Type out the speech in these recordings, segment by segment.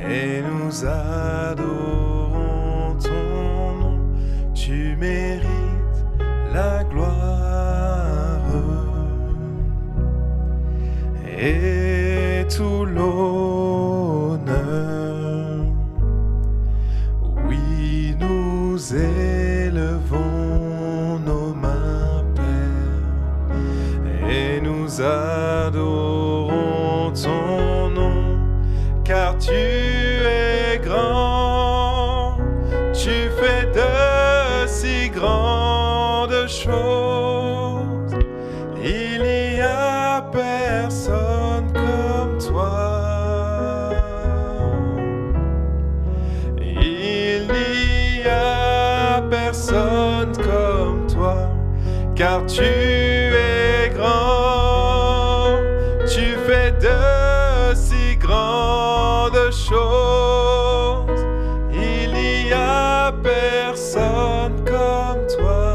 et nous adorons ton nom. Tu mérites la gloire et tout l'honneur. Oui, nous élevons nos mains, Père, et nous adorons ton nom, car tu es grand, tu fais de si grandes choses. Il n'y a personne comme toi. Il n'y a personne comme toi, car tu es grand, tu fais de si grandes choses. Il n'y a personne comme toi.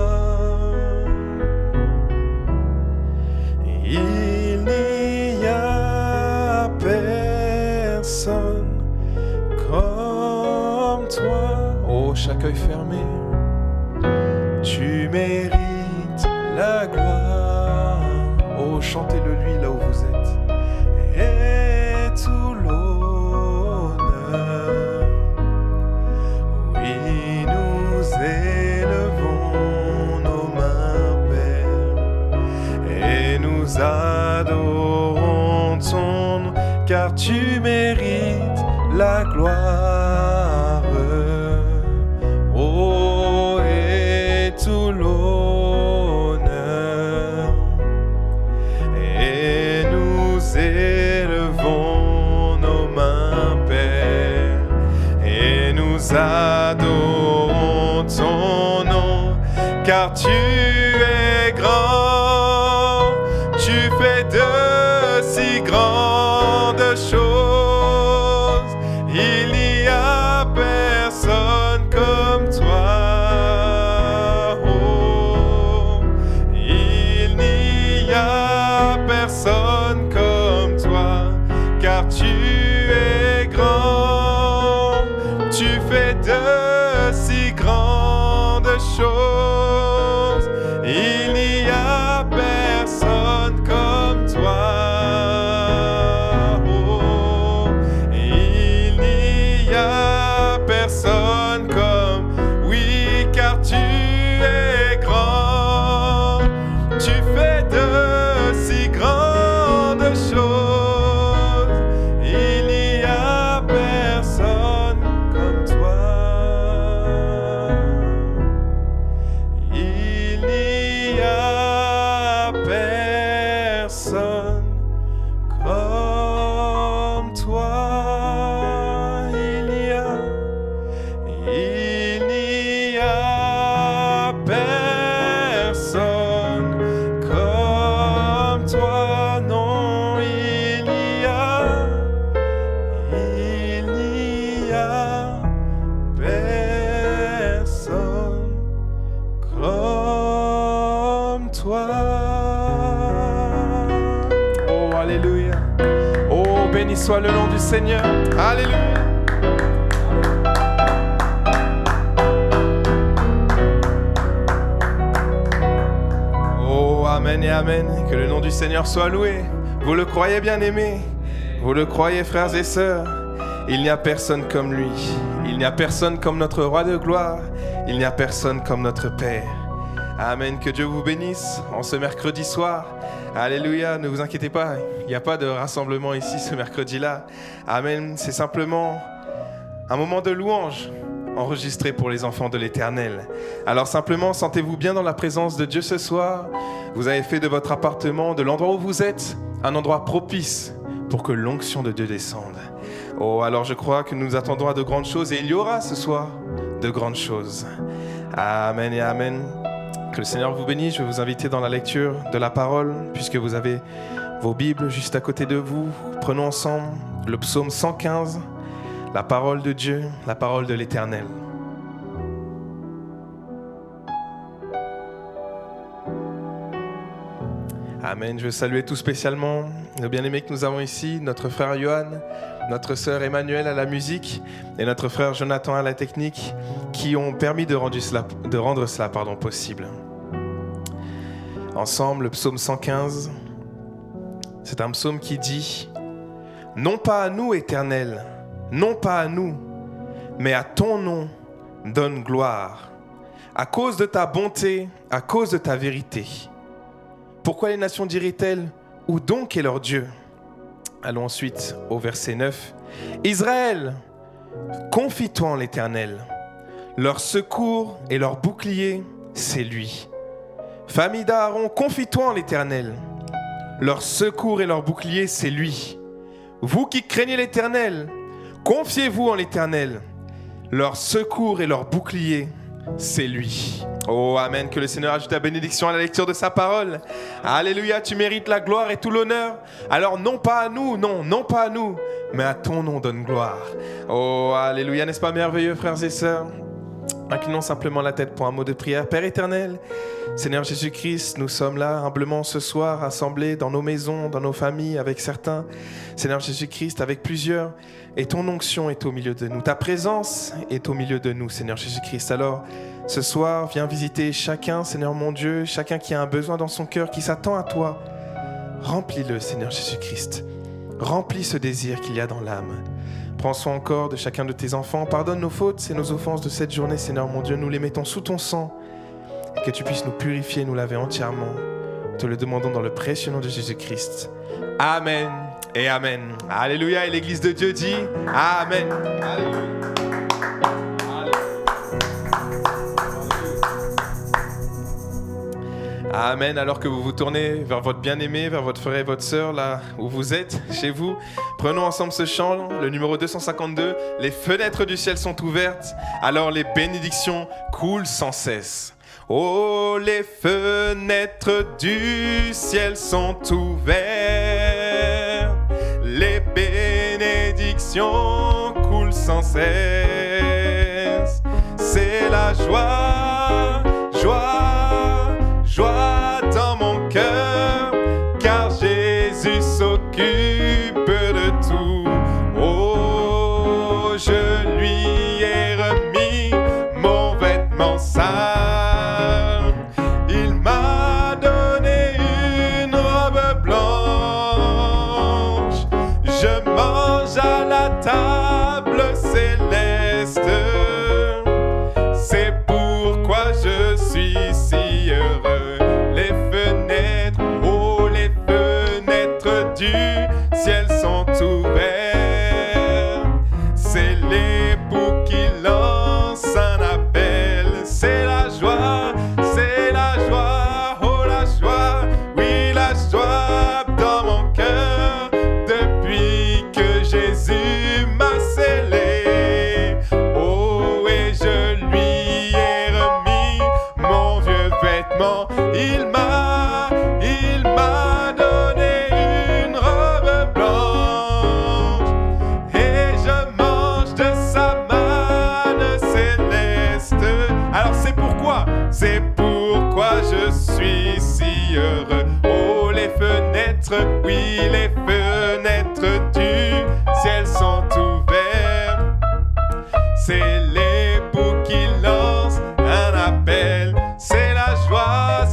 Il n'y a personne comme toi. Oh, chaque œil fermé, tu mérites la gloire. Oh, chantez-le lui là où vous êtes. Et tout l'honneur. Oui, nous élevons nos mains, Père, et nous adorons ton nom, car tu mérites la gloire. Oh, et tout l'honneur. Et nous élevons nos mains, Père, et nous adorons ton nom, car tu es grand, tu fais de si grandes choses. Il n'y a personne comme toi. Oh, il n'y a personne comme toi, car tu es grand, tu fais de si grandes choses. Il n'y a personne comme toi. Oh, il n'y a personne comme, oui, car tu es grand, tu fais de si grandes choses. Il n'y a personne comme toi. Il n'y a personne comme toi. Il n'y a personne comme toi. Non, il n'y a personne comme toi. Oh, alléluia. Oh, béni soit le nom du Seigneur. Alléluia. Oh, amen et amen. Que le nom du Seigneur soit loué. Vous le croyez, bien-aimés? Vous le croyez, frères et sœurs? Il n'y a personne comme lui. Il n'y a personne comme notre roi de gloire. Il n'y a personne comme notre Père. Amen. Que Dieu vous bénisse en ce mercredi soir. Alléluia. Ne vous inquiétez pas, il n'y a pas de rassemblement ici ce mercredi-là. Amen. C'est simplement un moment de louange enregistré pour les enfants de l'Éternel. Alors simplement, sentez-vous bien dans la présence de Dieu ce soir. Vous avez fait de votre appartement, de l'endroit où vous êtes, un endroit propice pour que l'onction de Dieu descende. Oh, alors je crois que nous attendons à de grandes choses et il y aura ce soir de grandes choses. Amen et amen. Que le Seigneur vous bénisse. Je vais vous inviter dans la lecture de la parole, puisque vous avez vos Bibles juste à côté de vous. Prenons ensemble le psaume 115, la parole de Dieu, la parole de l'Éternel. Amen. Je veux saluer tout spécialement le bien-aimé que nous avons ici, notre frère Johan, notre sœur Emmanuel à la musique et notre frère Jonathan à la technique, qui ont permis de rendre cela possible. Ensemble, le psaume 115, c'est un psaume qui dit « Non pas à nous, Éternel, non pas à nous, mais à ton nom donne gloire, à cause de ta bonté, à cause de ta vérité. » Pourquoi les nations diraient-elles « Où donc est leur Dieu ?» Allons ensuite au verset 9. « Israël, confie-toi en l'Éternel. Leur secours et leur bouclier, c'est lui. Famille d'Aaron, confie-toi en l'Éternel. Leur secours et leur bouclier, c'est lui. Vous qui craignez l'Éternel, confiez-vous en l'Éternel. Leur secours et leur bouclier, c'est lui. » Oh, amen, que le Seigneur ajoute ta bénédiction à la lecture de sa parole. Alléluia, tu mérites la gloire et tout l'honneur. Alors non pas à nous, non pas à nous, mais à ton nom donne gloire. Oh, alléluia, n'est-ce pas merveilleux, frères et sœurs? Inclinons simplement la tête pour un mot de prière. Père éternel, Seigneur Jésus-Christ, nous sommes là humblement ce soir, rassemblés dans nos maisons, dans nos familles, avec certains. Seigneur Jésus-Christ, avec plusieurs. Et ton onction est au milieu de nous. Ta présence est au milieu de nous, Seigneur Jésus-Christ. Alors, ce soir, viens visiter chacun, Seigneur mon Dieu, chacun qui a un besoin dans son cœur, qui s'attend à toi. Remplis-le, Seigneur Jésus-Christ. Remplis ce désir qu'il y a dans l'âme. Prends soin encore de chacun de tes enfants. Pardonne nos fautes et nos offenses de cette journée, Seigneur mon Dieu. Nous les mettons sous ton sang. Et que tu puisses nous purifier, nous laver entièrement. Te le demandons dans le précieux nom de Jésus-Christ. Amen et Amen. Alléluia. Et l'Église de Dieu dit Amen. Alléluia. Amen. Alors que vous vous tournez vers votre bien-aimé, vers votre frère et votre sœur, là où vous êtes, chez vous, prenons ensemble ce chant, le numéro 252. Les fenêtres du ciel sont ouvertes, alors les bénédictions coulent sans cesse. Oh, les fenêtres du ciel sont ouvertes, les bénédictions coulent sans cesse. C'est la joie, joie, joie dans mon cœur, car Jésus s'occupe de tout. Oh, je lui ai remis mon vêtement sale. Il m'a donné une robe blanche. Je mange à la table céleste. C'est pourquoi je suis si heureux. Les fenêtres, oh les fenêtres du ciel sont ouvertes. C'est l'époux qui lance un appel. C'est la joie, oh la joie, oui la joie dans mon cœur. Depuis que Jésus m'a scellé, oh et je lui ai remis mon vieux vêtement. Il m'a donné une robe blanche et je mange de sa manne céleste. Alors c'est pourquoi je suis si heureux. Oh les fenêtres, oui les fenêtres du ciel sont ouvertes. C'est l'époux qui lance un appel. C'est la joie,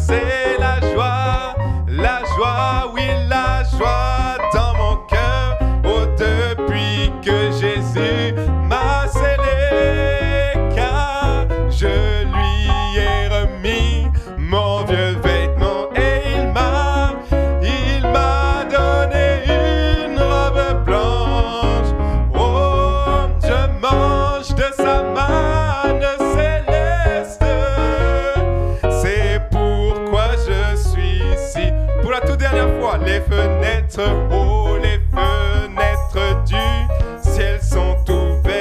oui la joie dans mon cœur. Oh depuis que Jésus m'a scellé, car je lui ai remis mon vieux vêtement et il m'a donné une robe blanche. Oh, je mange de sa manne céleste. C'est pourquoi je suis ici. Pour la toute dernière fois, les fenêtres, oh les fenêtres du ciel sont ouvertes.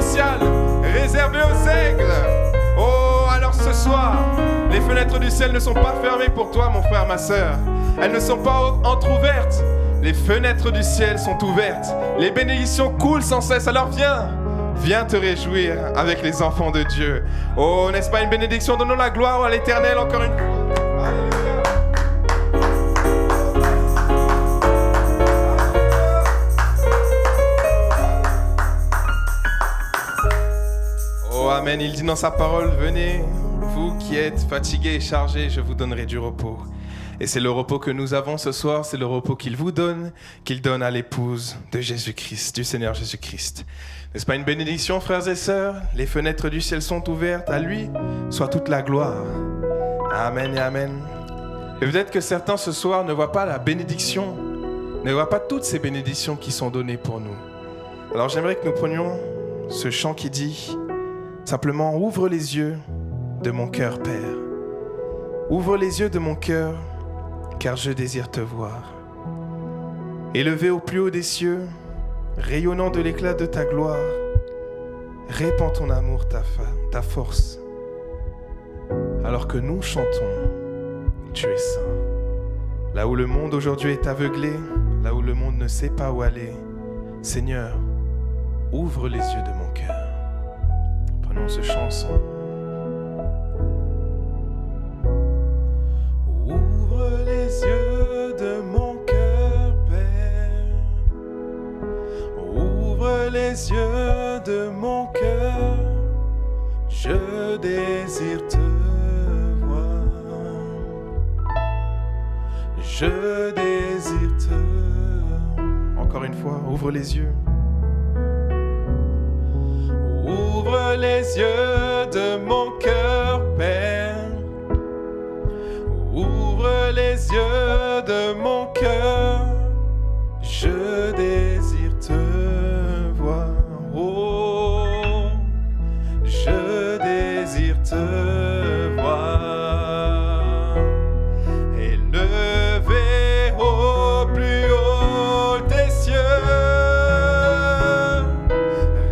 spécial réservé aux aigles. Oh, alors ce soir, les fenêtres du ciel ne sont pas fermées pour toi, mon frère, ma sœur. Elles ne sont pas entrouvertes. Les fenêtres du ciel sont ouvertes. Les bénédictions coulent sans cesse. Alors viens te réjouir avec les enfants de Dieu. Oh, n'est-ce pas une bénédiction? Donnons la gloire à l'Éternel encore une fois. Alléluia. Oh, amen. Il dit dans sa parole, venez, vous qui êtes fatigués et chargés, je vous donnerai du repos. Et c'est le repos que nous avons ce soir, c'est le repos qu'il vous donne, qu'il donne à l'épouse de Jésus-Christ, du Seigneur Jésus-Christ. N'est-ce pas une bénédiction, frères et sœurs? Les fenêtres du ciel sont ouvertes, à lui soit toute la gloire. Amen et amen. Et peut-être que certains ce soir ne voient pas la bénédiction, ne voient pas toutes ces bénédictions qui sont données pour nous. Alors j'aimerais que nous prenions ce chant qui dit simplement « Ouvre les yeux de mon cœur, Père. Ouvre les yeux de mon cœur, car je désire te voir. Élevé au plus haut des cieux, rayonnant de l'éclat de ta gloire, répands ton amour, ta force. Alors que nous chantons, tu es saint. Là où le monde aujourd'hui est aveuglé, là où le monde ne sait pas où aller, Seigneur, ouvre les yeux de mon cœur. » Prenons ce chant ensemble. Ouvre les yeux de mon cœur, Père. Ouvre les yeux de mon cœur. Je désire te voir. Je désire te... Encore une fois, ouvre les yeux. Ouvre les yeux de mon cœur, Père. Ouvre les yeux de mon cœur. Je désire te voir. Oh, je désire te voir. Élevé au plus haut des cieux,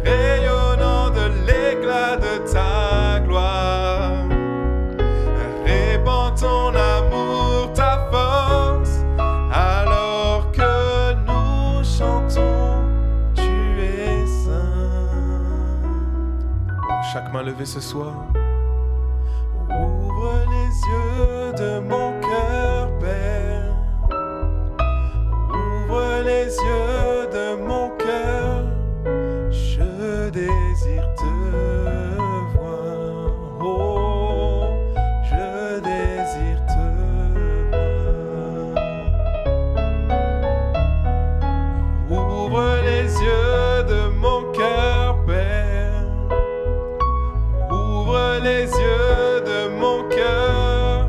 rayonnant de l'éclat de ta gloire, répands ton amour, ta force, alors que nous chantons, tu es saint. Oh, chaque main levée ce soir. Ouvre les yeux de mon cœur, Père. Ouvre les yeux de mon cœur. Je désire te voir. Oh, je désire te voir. Ouvre les yeux de mon cœur, Père. Ouvre les yeux de mon cœur.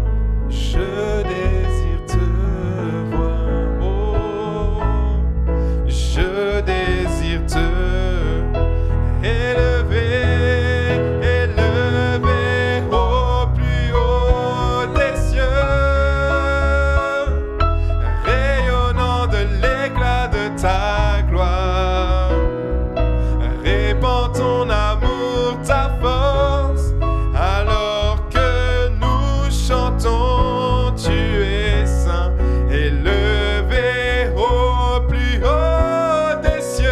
Je désire te voir. Oh, je désire te élever, élevé au plus haut des cieux, rayonnant de l'éclat de ta gloire, répands ton amour, ta force, alors que nous chantons, tu es saint, élevé au plus haut des cieux,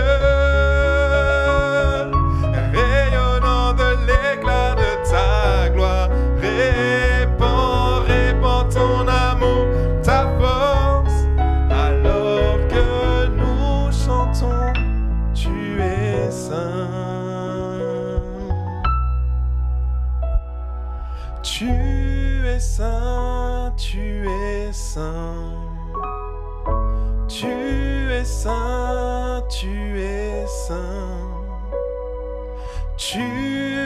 rayonnant de l'éclat de ta gloire, répands ton amour, ta force, alors que nous chantons, tu es saint. Tu es saint, tu es saint. Tu es saint, tu es saint. Tu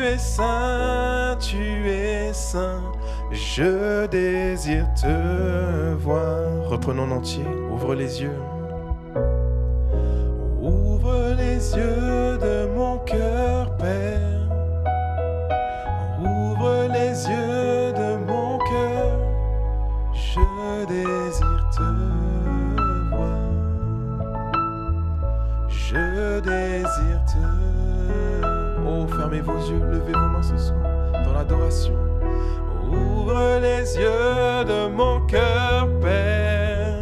es saint, tu es saint. Je désire te voir. Reprenons en entier. Ouvre les yeux. Ouvre les yeux de mon cœur, Père. Ouvre les yeux de mon cœur. Je désire te voir. Je désire te... Oh Fermez vos yeux, levez vos mains ce soir dans l'adoration. Ouvre les yeux de mon cœur, Père.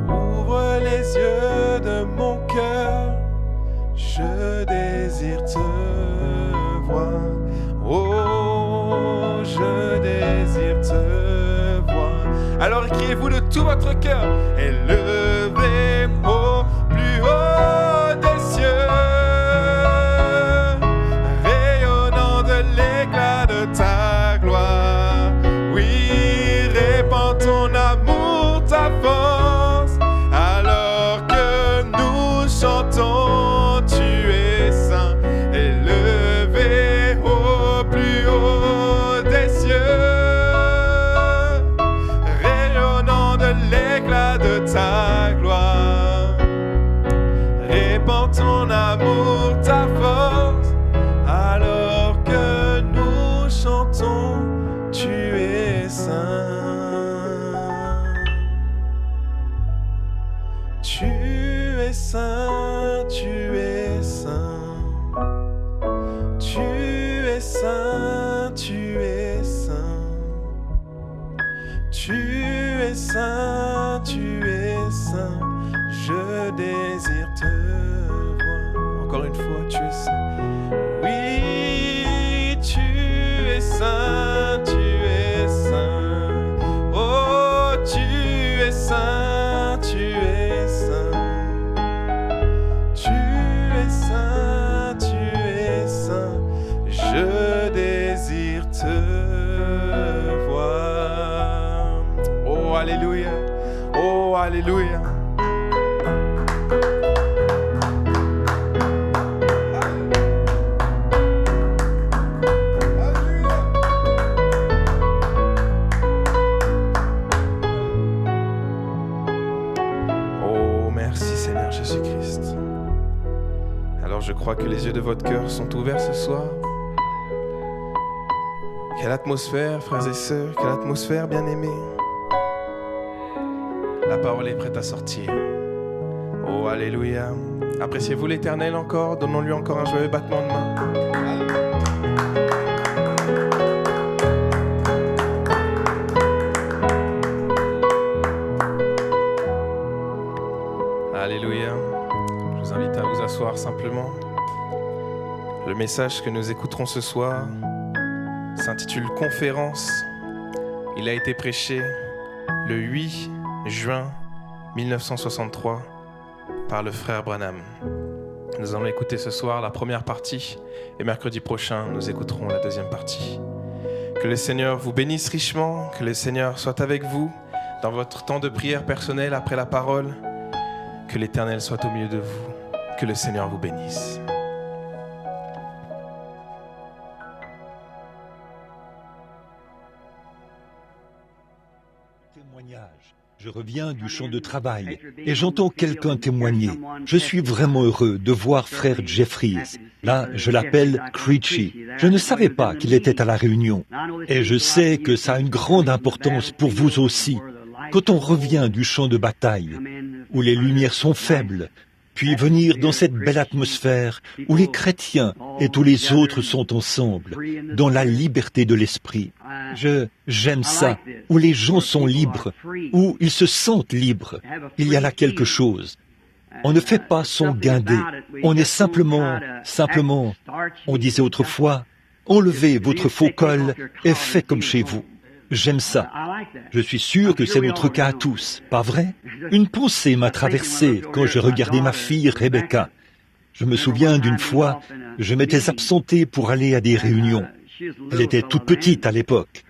Ouvre les yeux de mon cœur. Je désire te voir. Oh, je désire te voir. Alors criez-vous de tout votre cœur. Élevez au plus haut des cieux, rayonnant de l'éclat de ta gloire. Oui, répands ton amour, ta force, alors que nous chantons, tu es saint. Élevé au plus haut des cieux, rayonnant de l'éclat de ta gloire. Répands ton amour, ta force, alors que nous chantons, tu es saint. Tu es saint, tu es saint. Tu es saint, tu es saint. Tu es saint, tu es saint. Je désire te voir. Encore une fois, tu es saint. Oui, tu es saint, tu es saint. Oh, tu es saint, tu es saint. Tu es saint, tu es saint. Je désire te voir. Oh, alléluia. Oh, alléluia. Oh, merci Seigneur Jésus-Christ. Alors je crois que les yeux de votre cœur sont ouverts ce soir. Quelle atmosphère, frères et sœurs, quelle atmosphère, bien-aimés. La parole est prête à sortir. Oh, alléluia. Appréciez-vous l'Éternel encore? Donnons-lui encore un joyeux battement de main. Alléluia. Je vous invite à vous asseoir simplement. Le message que nous écouterons ce soir s'intitule « Conférence ». Il a été prêché le 8 juin 1963 par le frère Branham. Nous allons écouter ce soir la première partie et mercredi prochain, nous écouterons la deuxième partie. Que le Seigneur vous bénisse richement, que le Seigneur soit avec vous dans votre temps de prière personnelle après la parole. Que l'Éternel soit au milieu de vous. Que le Seigneur vous bénisse. Je reviens du champ de travail et j'entends quelqu'un témoigner. Je suis vraiment heureux de voir frère Jeffries. Là, je l'appelle Creechy. Je ne savais pas qu'il était à la réunion. Et je sais que ça a une grande importance pour vous aussi. Quand on revient du champ de bataille, où les lumières sont faibles, puis venir dans cette belle atmosphère où les chrétiens et tous les autres sont ensemble, dans la liberté de l'esprit. J'aime ça, où les gens sont libres, où ils se sentent libres. Il y a là quelque chose. On ne fait pas son guindé. On est simplement, on disait autrefois, enlevez votre faux col et faites comme chez vous. J'aime ça. Je suis sûr que c'est notre cas à tous, pas vrai? Une pensée m'a traversé quand je regardais ma fille Rebecca. Je me souviens d'une fois, je m'étais absenté pour aller à des réunions. Elle était toute petite à l'époque.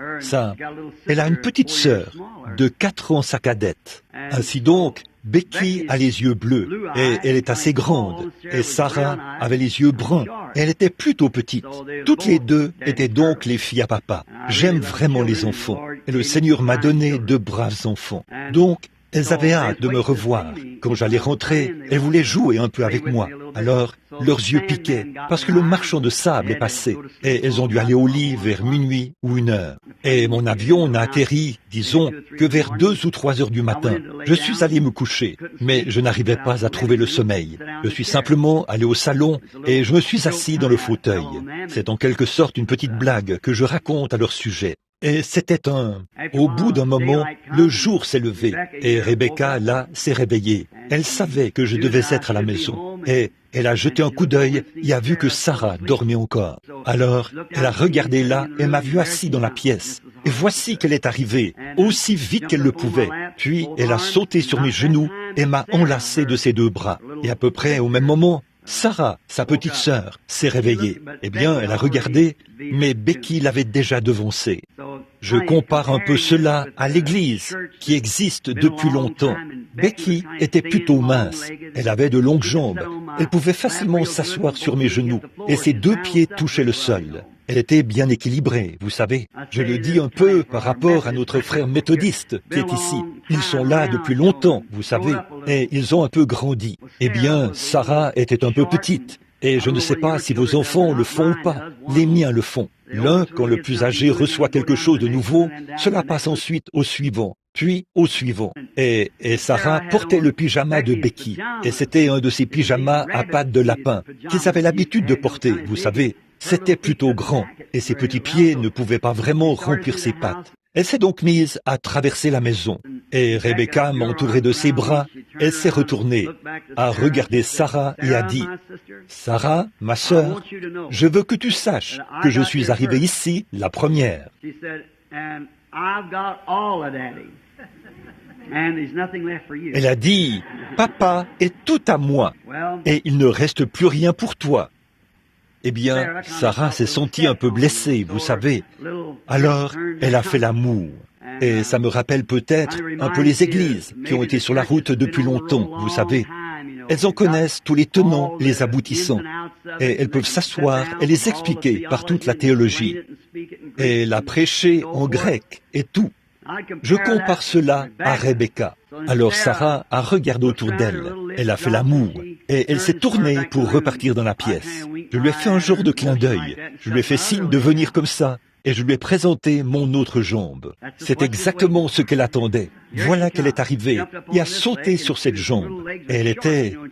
Elle a une petite sœur, de 4 ans sa cadette. Ainsi donc, Becky a les yeux bleus, et elle est assez grande, et Sarah avait les yeux bruns, et elle était plutôt petite. Toutes les deux étaient donc les filles à papa. J'aime vraiment les enfants, et le Seigneur m'a donné 2 braves enfants. Donc, Elles avaient hâte de me revoir. Quand j'allais rentrer, elles voulaient jouer un peu avec moi. Alors, leurs yeux piquaient, parce que le marchand de sable est passé, et elles ont dû aller au lit vers minuit ou 1 heure. Et mon avion n'a atterri, disons, que vers 2 ou 3 heures du matin. Je suis allé me coucher, mais je n'arrivais pas à trouver le sommeil. Je suis simplement allé au salon, et je me suis assis dans le fauteuil. C'est en quelque sorte une petite blague que je raconte à leur sujet. Et c'était Au bout d'un moment, le jour s'est levé, et Rebecca, là, s'est réveillée. Elle savait que je devais être à la maison, et elle a jeté un coup d'œil et a vu que Sarah dormait encore. Alors, elle a regardé là et m'a vu assis dans la pièce. Et voici qu'elle est arrivée, aussi vite qu'elle le pouvait. Puis, elle a sauté sur mes genoux et m'a enlacé de ses 2 bras. Et à peu près au même moment, Sarah, sa petite sœur, s'est réveillée. Eh bien, elle a regardé, mais Becky l'avait déjà devancée. Je compare un peu cela à l'Église, qui existe depuis longtemps. Becky était plutôt mince. Elle avait de longues jambes. Elle pouvait facilement s'asseoir sur mes genoux, et ses 2 pieds touchaient le sol. Elle était bien équilibrée, vous savez. Je le dis un peu par rapport à notre frère méthodiste qui est ici. Ils sont là depuis longtemps, vous savez, et ils ont un peu grandi. Eh bien, Sarah était un peu petite. Et je ne sais pas si vos enfants le font ou pas. Les miens le font. L'un, quand le plus âgé reçoit quelque chose de nouveau, cela passe ensuite au suivant, puis au suivant. Et Sarah portait le pyjama de Becky. Et c'était un de ces pyjamas à pattes de lapin qu'ils avaient l'habitude de porter, vous savez. C'était plutôt grand, et ses petits pieds ne pouvaient pas vraiment remplir ses pattes. Elle s'est donc mise à traverser la maison, et Rebecca m'a entouré de ses bras. Elle s'est retournée, a regardé Sarah et a dit, « Sarah, ma sœur, je veux que tu saches que je suis arrivée ici la première. » Elle a dit, « Papa est tout à moi, et il ne reste plus rien pour toi. » Eh bien, Sarah s'est sentie un peu blessée, vous savez. Alors, elle a fait l'amour. Et ça me rappelle peut-être un peu les églises qui ont été sur la route depuis longtemps, vous savez. Elles en connaissent tous les tenants, les aboutissants. Et elles peuvent s'asseoir et les expliquer par toute la théologie. Et la prêcher en grec et tout. Je compare cela à Rebecca. Alors Sarah a regardé autour d'elle. Elle a fait l'amour. Et elle s'est tournée pour repartir dans la pièce. Je lui ai fait un genre de clin d'œil. Je lui ai fait signe de venir comme ça. Et je lui ai présenté mon autre jambe. C'est exactement ce qu'elle attendait. Voilà qu'elle est arrivée et a sauté sur cette jambe. Et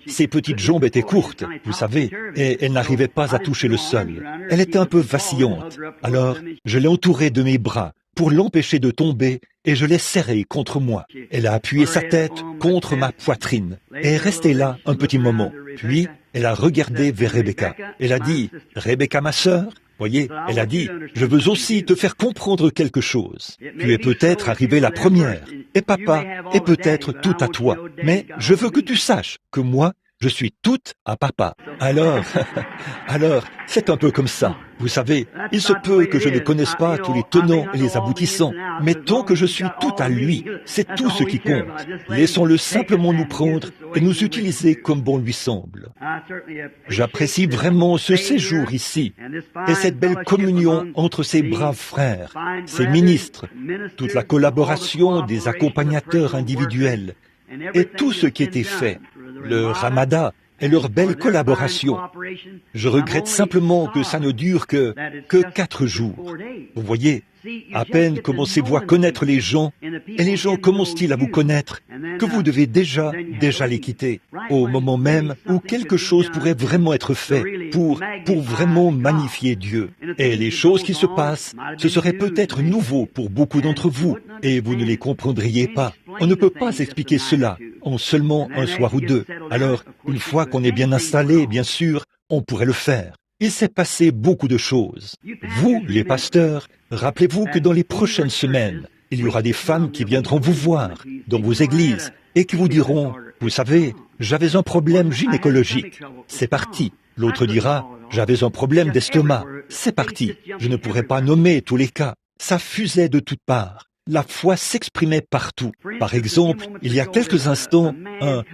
ses petites jambes étaient courtes, vous savez, et elle n'arrivait pas à toucher le sol. Elle était un peu vacillante. Alors, je l'ai entourée de mes bras pour l'empêcher de tomber, et je l'ai serrée contre moi. Elle a appuyé sa tête contre ma poitrine, et est restée là un petit moment. Puis, elle a regardé vers Rebecca. Elle a dit, « Rebecca, ma sœur ?» Voyez, elle a dit, « Je veux aussi te faire comprendre quelque chose. Tu es peut-être arrivée la première, et papa est peut-être tout à toi. Mais je veux que tu saches que moi, je suis toute à papa. » Alors, c'est un peu comme ça. Vous savez, il se peut que je ne connaisse pas tous les tenants et les aboutissants, mais tant que je suis tout à lui, c'est tout ce qui compte. Laissons-le simplement nous prendre et nous utiliser comme bon lui semble. J'apprécie vraiment ce séjour ici et cette belle communion entre ces braves frères, ces ministres, toute la collaboration des accompagnateurs individuels et tout ce qui était fait, le ramadan et leur belle collaboration. Je regrette simplement que ça ne dure que 4 jours. Vous voyez, à peine commencez-vous à connaître les gens, et les gens commencent-ils à vous connaître, que vous devez déjà les quitter, au moment même où quelque chose pourrait vraiment être fait pour vraiment magnifier Dieu. Et les choses qui se passent, ce serait peut-être nouveau pour beaucoup d'entre vous, et vous ne les comprendriez pas. On ne peut pas expliquer cela en seulement un soir ou 2. Alors, une fois qu'on est bien installé, bien sûr, on pourrait le faire. Il s'est passé beaucoup de choses. Vous, les pasteurs, rappelez-vous que dans les prochaines semaines, il y aura des femmes qui viendront vous voir dans vos églises et qui vous diront, « Vous savez, j'avais un problème gynécologique. C'est parti. » L'autre dira, « J'avais un problème d'estomac. C'est parti. » Je ne pourrais pas nommer tous les cas. Ça fusait de toutes parts. La foi s'exprimait partout. Par exemple, il y a quelques instants,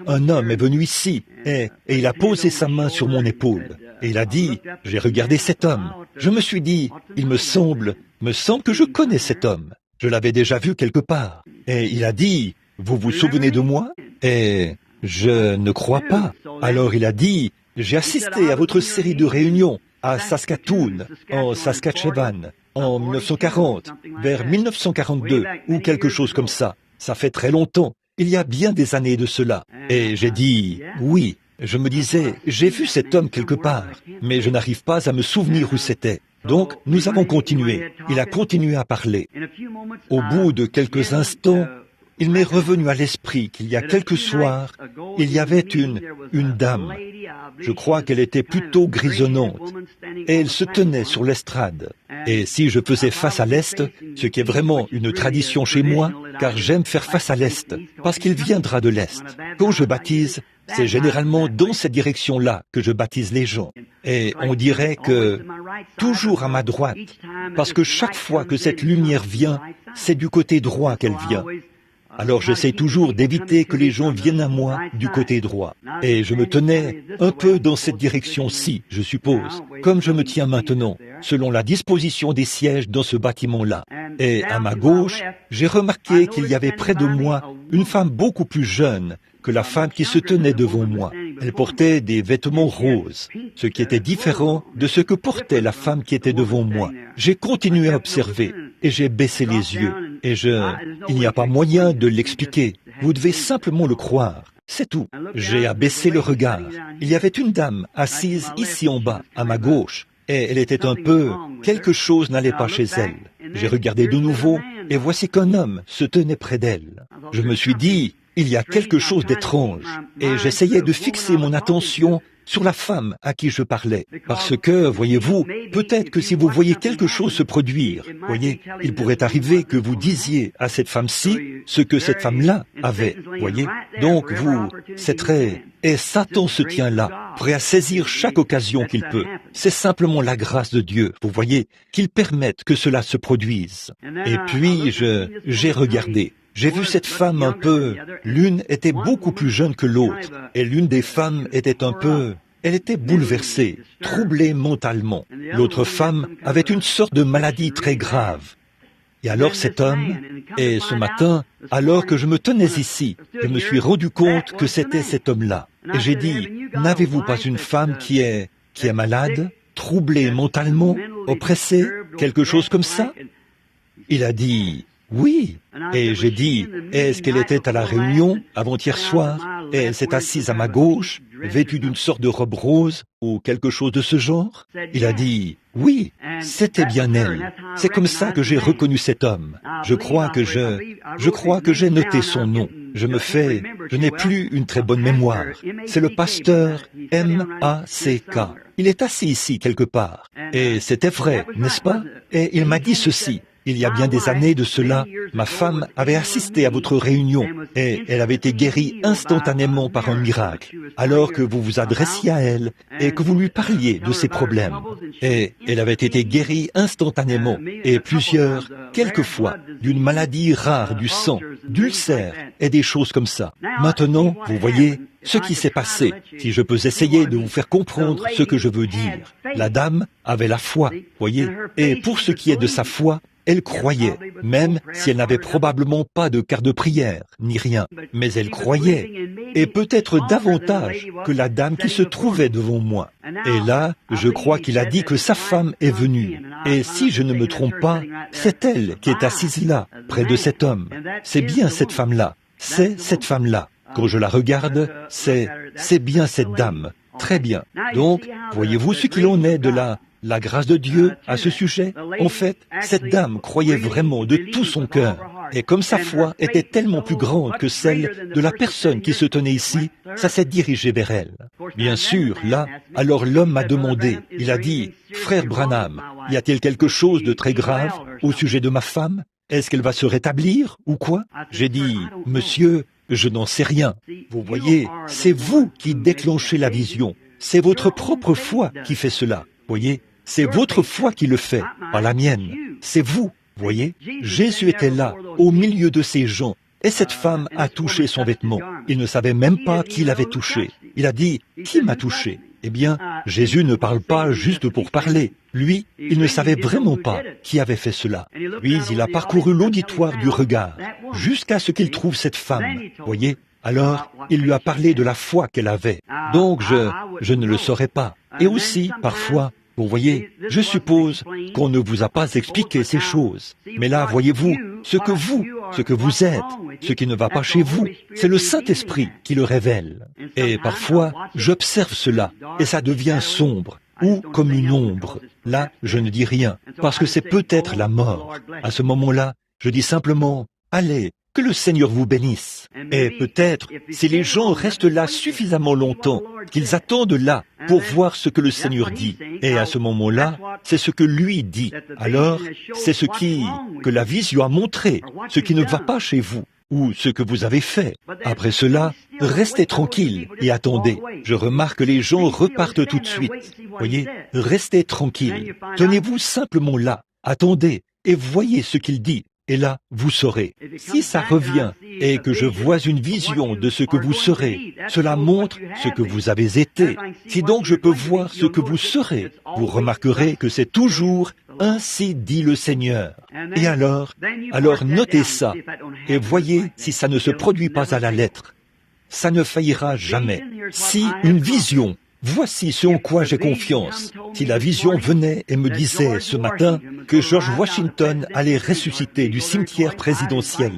un homme est venu ici et il a posé sa main sur mon épaule. Et il a dit, j'ai regardé cet homme. Je me suis dit, il me semble que je connais cet homme. Je l'avais déjà vu quelque part. Et il a dit, vous vous souvenez de moi? Et je ne crois pas. Alors il a dit, j'ai assisté à votre série de réunions à Saskatoon, en Saskatchewan, en 1940, vers 1942, ou quelque chose comme ça. Ça fait très longtemps. Il y a bien des années de cela. Et j'ai dit, oui. Je me disais, j'ai vu cet homme quelque part, mais je n'arrive pas à me souvenir où c'était. Donc, nous avons continué. Il a continué à parler. Au bout de quelques instants, il m'est revenu à l'esprit qu'il y a quelques soirs, il y avait une dame. Je crois qu'elle était plutôt grisonnante. Et elle se tenait sur l'estrade. Et si je faisais face à l'Est, ce qui est vraiment une tradition chez moi, car j'aime faire face à l'Est, parce qu'il viendra de l'Est. Quand je baptise, c'est généralement dans cette direction-là que je baptise les gens. Et on dirait que toujours à ma droite, parce que chaque fois que cette lumière vient, c'est du côté droit qu'elle vient. Alors j'essaie toujours d'éviter que les gens viennent à moi du côté droit. Et je me tenais un peu dans cette direction-ci, je suppose, comme je me tiens maintenant, selon la disposition des sièges dans ce bâtiment-là. Et à ma gauche, j'ai remarqué qu'il y avait près de moi une femme beaucoup plus jeune que la femme qui se tenait devant moi. Elle portait des vêtements roses, ce qui était différent de ce que portait la femme qui était devant moi. J'ai continué à observer et j'ai baissé les yeux. Et il n'y a pas moyen de l'expliquer. Vous devez simplement le croire. C'est tout. J'ai abaissé le regard. Il y avait une dame assise ici en bas, à ma gauche. Et elle était un peu... Quelque chose n'allait pas chez elle. J'ai regardé de nouveau et voici qu'un homme se tenait près d'elle. Je me suis dit... Il y a quelque chose d'étrange et j'essayais de fixer mon attention sur la femme à qui je parlais. Parce que, voyez-vous, peut-être que si vous voyez quelque chose se produire, voyez, il pourrait arriver que vous disiez à cette femme-ci ce que cette femme-là avait, voyez. Donc c'est très... Et Satan se tient là, prêt à saisir chaque occasion qu'il peut. C'est simplement la grâce de Dieu, vous voyez, qu'il permette que cela se produise. Et puis, j'ai regardé. J'ai vu cette femme un peu... L'une était beaucoup plus jeune que l'autre, et l'une des femmes était un peu... Elle était bouleversée, troublée mentalement. L'autre femme avait une sorte de maladie très grave. Et alors cet homme, et ce matin, alors que je me tenais ici, je me suis rendu compte que c'était cet homme-là. Et j'ai dit, n'avez-vous pas une femme qui est malade, troublée mentalement, oppressée, quelque chose comme ça? Il a dit... Oui, et j'ai dit, est-ce qu'elle était à la réunion avant-hier soir, et elle s'est assise à ma gauche, vêtue d'une sorte de robe rose, ou quelque chose de ce genre? Il a dit, oui, c'était bien elle. C'est comme ça que j'ai reconnu cet homme. Je crois que j'ai noté son nom. Je n'ai plus une très bonne mémoire. C'est le pasteur M.A.C.K. Il est assis ici quelque part. Et c'était vrai, n'est-ce pas? Et il m'a dit ceci. Il y a bien des années de cela, ma femme avait assisté à votre réunion et elle avait été guérie instantanément par un miracle, alors que vous vous adressiez à elle et que vous lui parliez de ses problèmes. Et elle avait été guérie instantanément et quelquefois, d'une maladie rare du sang, d'ulcères et des choses comme ça. Maintenant, vous voyez ce qui s'est passé, si je peux essayer de vous faire comprendre ce que je veux dire. La dame avait la foi, voyez, et pour ce qui est de sa foi, elle croyait, même si elle n'avait probablement pas de quart de prière, ni rien. Mais elle croyait, et peut-être davantage que la dame qui se trouvait devant moi. Et là, je crois qu'il a dit que sa femme est venue. Et si je ne me trompe pas, c'est elle qui est assise là, près de cet homme. C'est bien cette femme-là. C'est cette femme-là. Quand je la regarde, c'est bien cette dame. Très bien. Donc, voyez-vous ce qu'il en est de la grâce de Dieu à ce sujet? En fait, cette dame croyait vraiment de tout son cœur. Et comme sa foi était tellement plus grande que celle de la personne qui se tenait ici, ça s'est dirigé vers elle. Bien sûr, là, alors l'homme m'a demandé, il a dit, « Frère Branham, y a-t-il quelque chose de très grave au sujet de ma femme? Est-ce qu'elle va se rétablir ou quoi ?» J'ai dit, « Monsieur, je n'en sais rien. Vous voyez, c'est vous qui déclenchez la vision. C'est votre propre foi qui fait cela. Voyez, c'est votre foi qui le fait, pas la mienne. C'est vous. Voyez, Jésus était là, au milieu de ces gens, et cette femme a touché son vêtement. Il ne savait même pas qui l'avait touché. Il a dit, « Qui m'a touché ?» Eh bien, Jésus ne parle pas juste pour parler. Lui, il ne savait vraiment pas qui avait fait cela. Puis il a parcouru l'auditoire du regard, jusqu'à ce qu'il trouve cette femme. Voyez? Alors, il lui a parlé de la foi qu'elle avait. Donc, je ne le saurais pas. Et aussi, parfois, vous voyez, je suppose qu'on ne vous a pas expliqué ces choses. Mais là, voyez-vous, ce que vous êtes, ce qui ne va pas chez vous, c'est le Saint-Esprit qui le révèle. Et parfois, j'observe cela, et ça devient sombre, ou comme une ombre. Là, je ne dis rien, parce que c'est peut-être la mort. À ce moment-là, je dis simplement, allez, que le Seigneur vous bénisse. Et peut-être, si les gens restent là suffisamment longtemps, qu'ils attendent là pour voir ce que le Seigneur dit. Et à ce moment-là, c'est ce que lui dit. Alors, c'est que la vision a montré, ce qui ne va pas chez vous, ou ce que vous avez fait. Après cela, restez tranquille et attendez. Je remarque que les gens repartent tout de suite. Voyez, restez tranquille. Tenez-vous simplement là, attendez, et voyez ce qu'il dit. Et là, vous saurez. Si ça revient et que je vois une vision de ce que vous serez, cela montre ce que vous avez été. Si donc je peux voir ce que vous serez, vous remarquerez que c'est toujours « Ainsi dit le Seigneur ». Et alors notez ça et voyez si ça ne se produit pas à la lettre. Ça ne faillira jamais. Si une vision, voici ce en quoi j'ai confiance. Si la vision venait et me disait ce matin que George Washington allait ressusciter du cimetière présidentiel,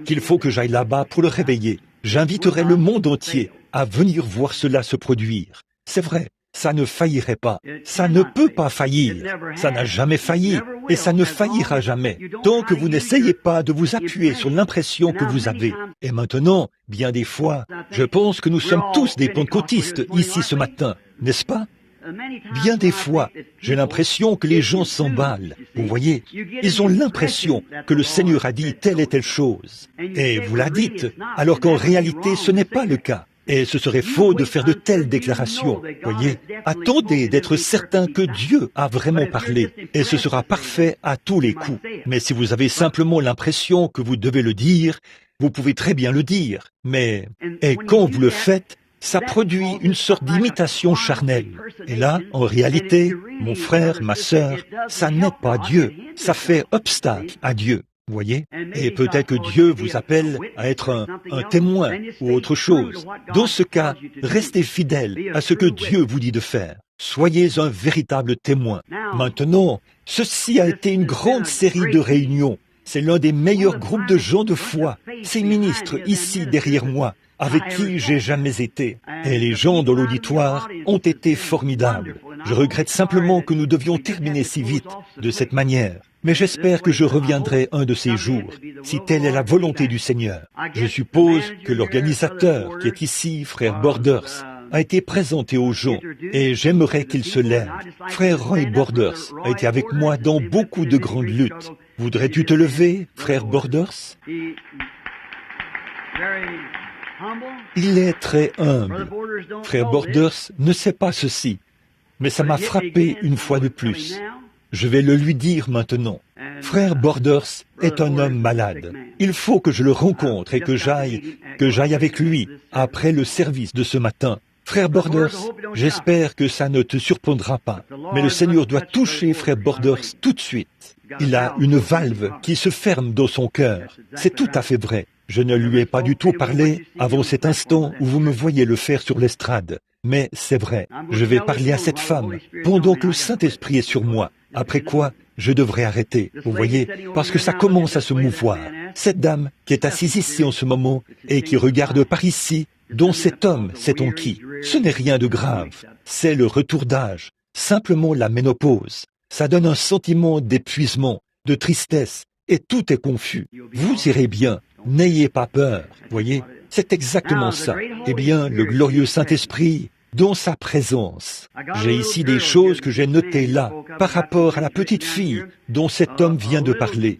qu'il faut que j'aille là-bas pour le réveiller, j'inviterais le monde entier à venir voir cela se produire. C'est vrai, ça ne faillirait pas. Ça ne peut pas faillir. Ça n'a jamais failli et ça ne faillira jamais. Tant que vous n'essayez pas de vous appuyer sur l'impression que vous avez. Et maintenant, bien des fois, je pense que nous sommes tous des pentecôtistes ici ce matin, n'est-ce pas? Bien des fois, j'ai l'impression que les gens s'emballent. Vous voyez, ils ont l'impression que le Seigneur a dit telle et telle chose. Et vous la dites, alors qu'en réalité, ce n'est pas le cas. Et ce serait faux de faire de telles déclarations. Voyez, attendez d'être certain que Dieu a vraiment parlé, et ce sera parfait à tous les coups. Mais si vous avez simplement l'impression que vous devez le dire, vous pouvez très bien le dire. Et quand vous le faites, ça produit une sorte d'imitation charnelle. Et là, en réalité, mon frère, ma sœur, ça n'aide pas Dieu, ça fait obstacle à Dieu. Voyez? Et peut-être que Dieu vous appelle à être un témoin ou autre chose. Dans ce cas, restez fidèle à ce que Dieu vous dit de faire. Soyez un véritable témoin. Maintenant, ceci a été une grande série de réunions. C'est l'un des meilleurs groupes de gens de foi. Ces ministres ici derrière moi, avec qui j'ai jamais été. Et les gens dans l'auditoire ont été formidables. Je regrette simplement que nous devions terminer si vite, de cette manière. Mais j'espère que je reviendrai un de ces jours, si telle est la volonté du Seigneur. Je suppose que l'organisateur qui est ici, frère Borders, a été présenté aux gens, et j'aimerais qu'il se lève. Frère Roy Borders a été avec moi dans beaucoup de grandes luttes. Voudrais-tu te lever, frère Borders? Il est très humble. Frère Borders ne sait pas ceci, mais ça m'a frappé une fois de plus. Je vais le lui dire maintenant. Frère Borders est un homme malade. Il faut que je le rencontre et que j'aille avec lui après le service de ce matin. Frère Borders, j'espère que ça ne te surprendra pas, mais le Seigneur doit toucher frère Borders tout de suite. Il a une valve qui se ferme dans son cœur. C'est tout à fait vrai. Je ne lui ai pas du tout parlé avant cet instant où vous me voyez le faire sur l'estrade. Mais c'est vrai, je vais parler à cette femme pendant que le Saint-Esprit est sur moi. Après quoi, je devrais arrêter, vous voyez, parce que ça commence à se mouvoir. Cette dame qui est assise ici en ce moment et qui regarde par ici, dont cet homme s'est enquis, ce n'est rien de grave. C'est le retour d'âge, simplement la ménopause. Ça donne un sentiment d'épuisement, de tristesse, et tout est confus. Vous irez bien, n'ayez pas peur, voyez, c'est exactement ça. Eh bien, le glorieux Saint-Esprit, dans sa présence. J'ai ici des choses que j'ai notées là, par rapport à la petite fille dont cet homme vient de parler.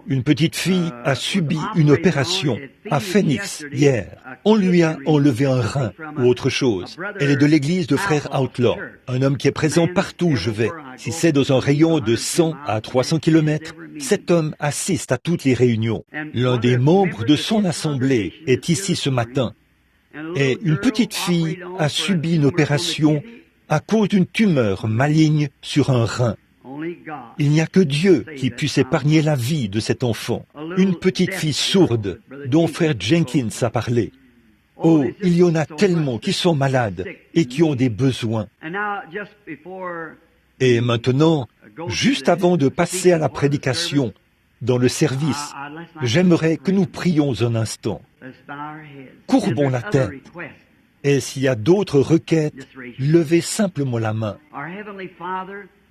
Une petite fille a subi une opération à Phoenix hier. On lui a enlevé un rein ou autre chose. Elle est de l'église de frère Outlaw, un homme qui est présent partout où je vais. Si c'est dans un rayon de 100 à 300 kilomètres, cet homme assiste à toutes les réunions. L'un des membres de son assemblée est ici ce matin. et une petite fille a subi une opération à cause d'une tumeur maligne sur un rein. Il n'y a que Dieu qui puisse épargner la vie de cet enfant. Une petite fille sourde dont frère Jenkins a parlé. Oh, il y en a tellement qui sont malades et qui ont des besoins. Et maintenant, juste avant de passer à la prédication, dans le service, j'aimerais que nous prions un instant. Courbons la tête. Et s'il y a d'autres requêtes, levez simplement la main.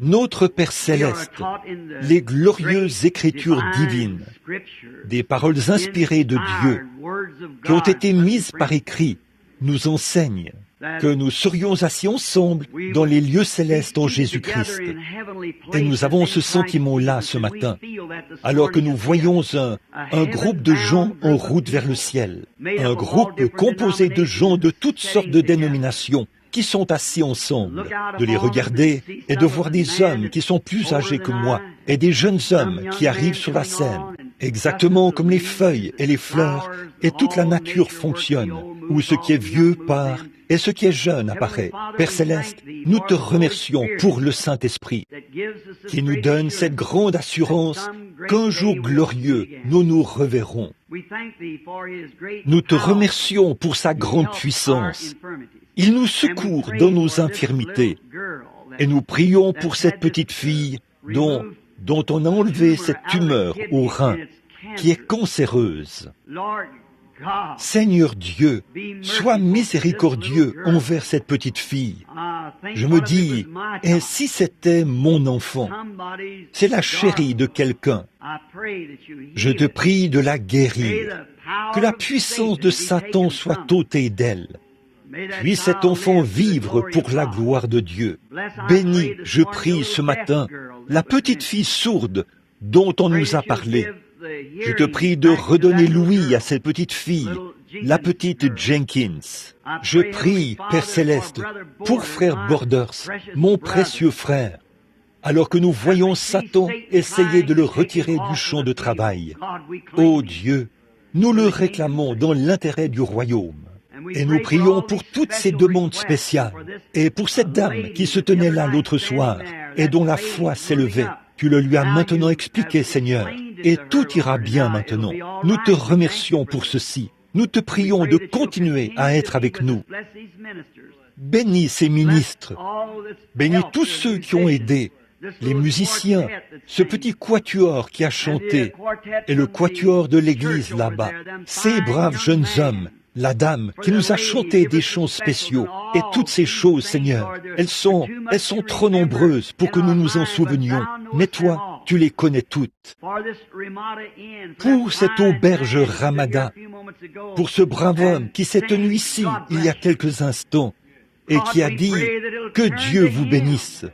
Notre Père Céleste, les glorieuses Écritures divines, des paroles inspirées de Dieu, qui ont été mises par écrit, nous enseignent que nous serions assis ensemble dans les lieux célestes en Jésus-Christ. Et nous avons ce sentiment-là ce matin, alors que nous voyons un groupe de gens en route vers le ciel, un groupe composé de gens de toutes sortes de dénominations, qui sont assis ensemble, de les regarder et de voir des hommes qui sont plus âgés que moi et des jeunes hommes qui arrivent sur la scène, exactement comme les feuilles et les fleurs et toute la nature fonctionne, où ce qui est vieux part et ce qui est jeune apparaît. Père Céleste, nous te remercions pour le Saint-Esprit qui nous donne cette grande assurance qu'un jour glorieux, nous nous reverrons. Nous te remercions pour sa grande puissance. Il nous secourt dans nos infirmités. Et nous prions pour cette petite fille dont on a enlevé cette tumeur au rein, qui est cancéreuse. Seigneur Dieu, sois miséricordieux envers cette petite fille. Je me dis, et si c'était mon enfant? C'est la chérie de quelqu'un. Je te prie de la guérir. Que la puissance de Satan soit ôtée d'elle. Puisse cet enfant vivre pour la gloire de Dieu. Bénis, je prie ce matin, la petite fille sourde dont on nous a parlé. Je te prie de redonner l'ouïe à cette petite fille, la petite Jenkins. Je prie, Père Céleste, pour frère Borders, mon précieux frère, alors que nous voyons Satan essayer de le retirer du champ de travail. Ô Dieu, nous le réclamons dans l'intérêt du royaume. Et nous prions pour toutes ces demandes spéciales et pour cette dame qui se tenait là l'autre soir et dont la foi s'élevait. Tu le lui as maintenant expliqué, Seigneur, et tout ira bien maintenant. Nous te remercions pour ceci. Nous te prions de continuer à être avec nous. Bénis ces ministres. Bénis tous ceux qui ont aidé, les musiciens, ce petit quatuor qui a chanté et le quatuor de l'église là-bas, ces braves jeunes hommes, la dame qui nous a chanté des chants spéciaux et toutes ces choses, Seigneur, elles sont trop nombreuses pour que nous nous en souvenions. Mais toi, tu les connais toutes. Pour cette auberge Ramada, pour ce brave homme qui s'est tenu ici il y a quelques instants et qui a dit que Dieu vous bénisse.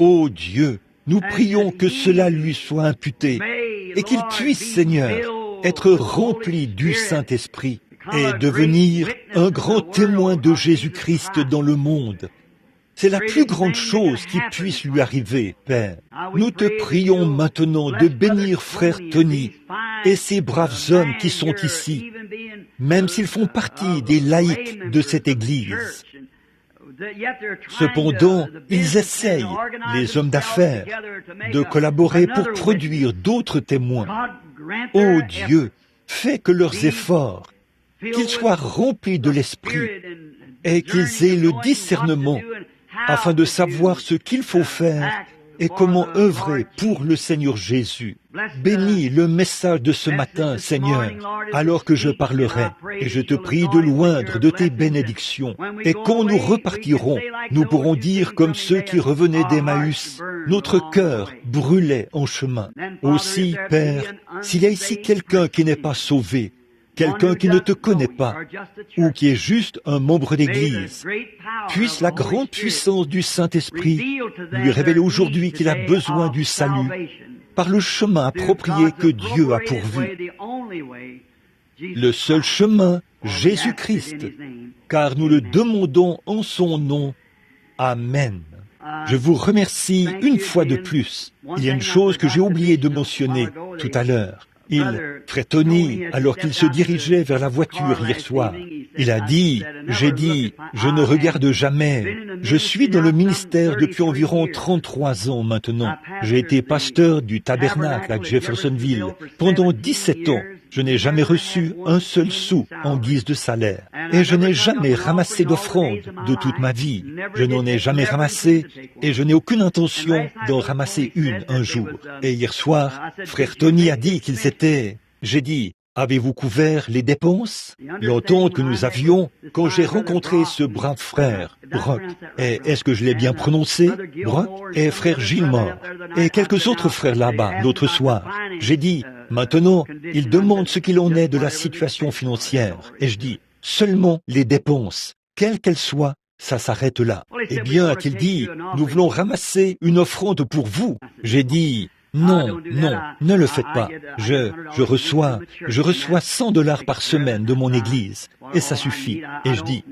Ô Dieu, nous prions que cela lui soit imputé et qu'il puisse, Seigneur, être rempli du Saint-Esprit et devenir un grand témoin de Jésus-Christ dans le monde. C'est la plus grande chose qui puisse lui arriver, Père. Nous te prions maintenant de bénir frère Tony et ces braves hommes qui sont ici, même s'ils font partie des laïcs de cette Église. Cependant, ils essayent, les hommes d'affaires, de collaborer pour produire d'autres témoins. Ô Dieu, fais que leurs efforts, qu'ils soient remplis de l'Esprit et qu'ils aient le discernement afin de savoir ce qu'il faut faire et comment œuvrer pour le Seigneur Jésus. Bénis le message de ce matin, Seigneur, alors que je parlerai, et je te prie de l'oindre de tes bénédictions. Et quand nous repartirons, nous pourrons dire comme ceux qui revenaient d'Emmaüs, notre cœur brûlait en chemin. Aussi, Père, s'il y a ici quelqu'un qui n'est pas sauvé, quelqu'un qui ne te connaît pas, ou qui est juste un membre d'Église, puisse la grande puissance du Saint-Esprit lui révéler aujourd'hui qu'il a besoin du salut par le chemin approprié que Dieu a pourvu. Le seul chemin, Jésus-Christ, car nous le demandons en son nom. Amen. Je vous remercie une fois de plus. Il y a une chose que j'ai oublié de mentionner tout à l'heure. Frère Tony, alors qu'il se dirigeait vers la voiture hier soir, Il a dit, j'ai dit, je ne regarde jamais. Je suis dans le ministère depuis environ 33 ans maintenant. J'ai été pasteur du tabernacle à Jeffersonville pendant 17 ans. Je n'ai jamais reçu un seul sou en guise de salaire. Et je n'ai jamais ramassé d'offrande de toute ma vie. Je n'en ai jamais ramassé et je n'ai aucune intention d'en ramasser une un jour. Et hier soir, frère Tony a dit qu'ils étaient... J'ai dit, avez-vous couvert les dépenses? L'entente que nous avions quand j'ai rencontré ce brave frère, Brock, et est-ce que je l'ai bien prononcé? Brock et frère Gilmore, et quelques autres frères là-bas l'autre soir. J'ai dit, maintenant, ils demandent ce qu'il en est de la situation financière. Et je dis, seulement les dépenses, quelles qu'elles soient, ça s'arrête là. Eh bien, a-t-il dit, nous voulons ramasser une offrande pour vous. J'ai dit, non, non, ne le faites pas. Je reçois $100 par semaine de mon église, et ça suffit. Et je dis,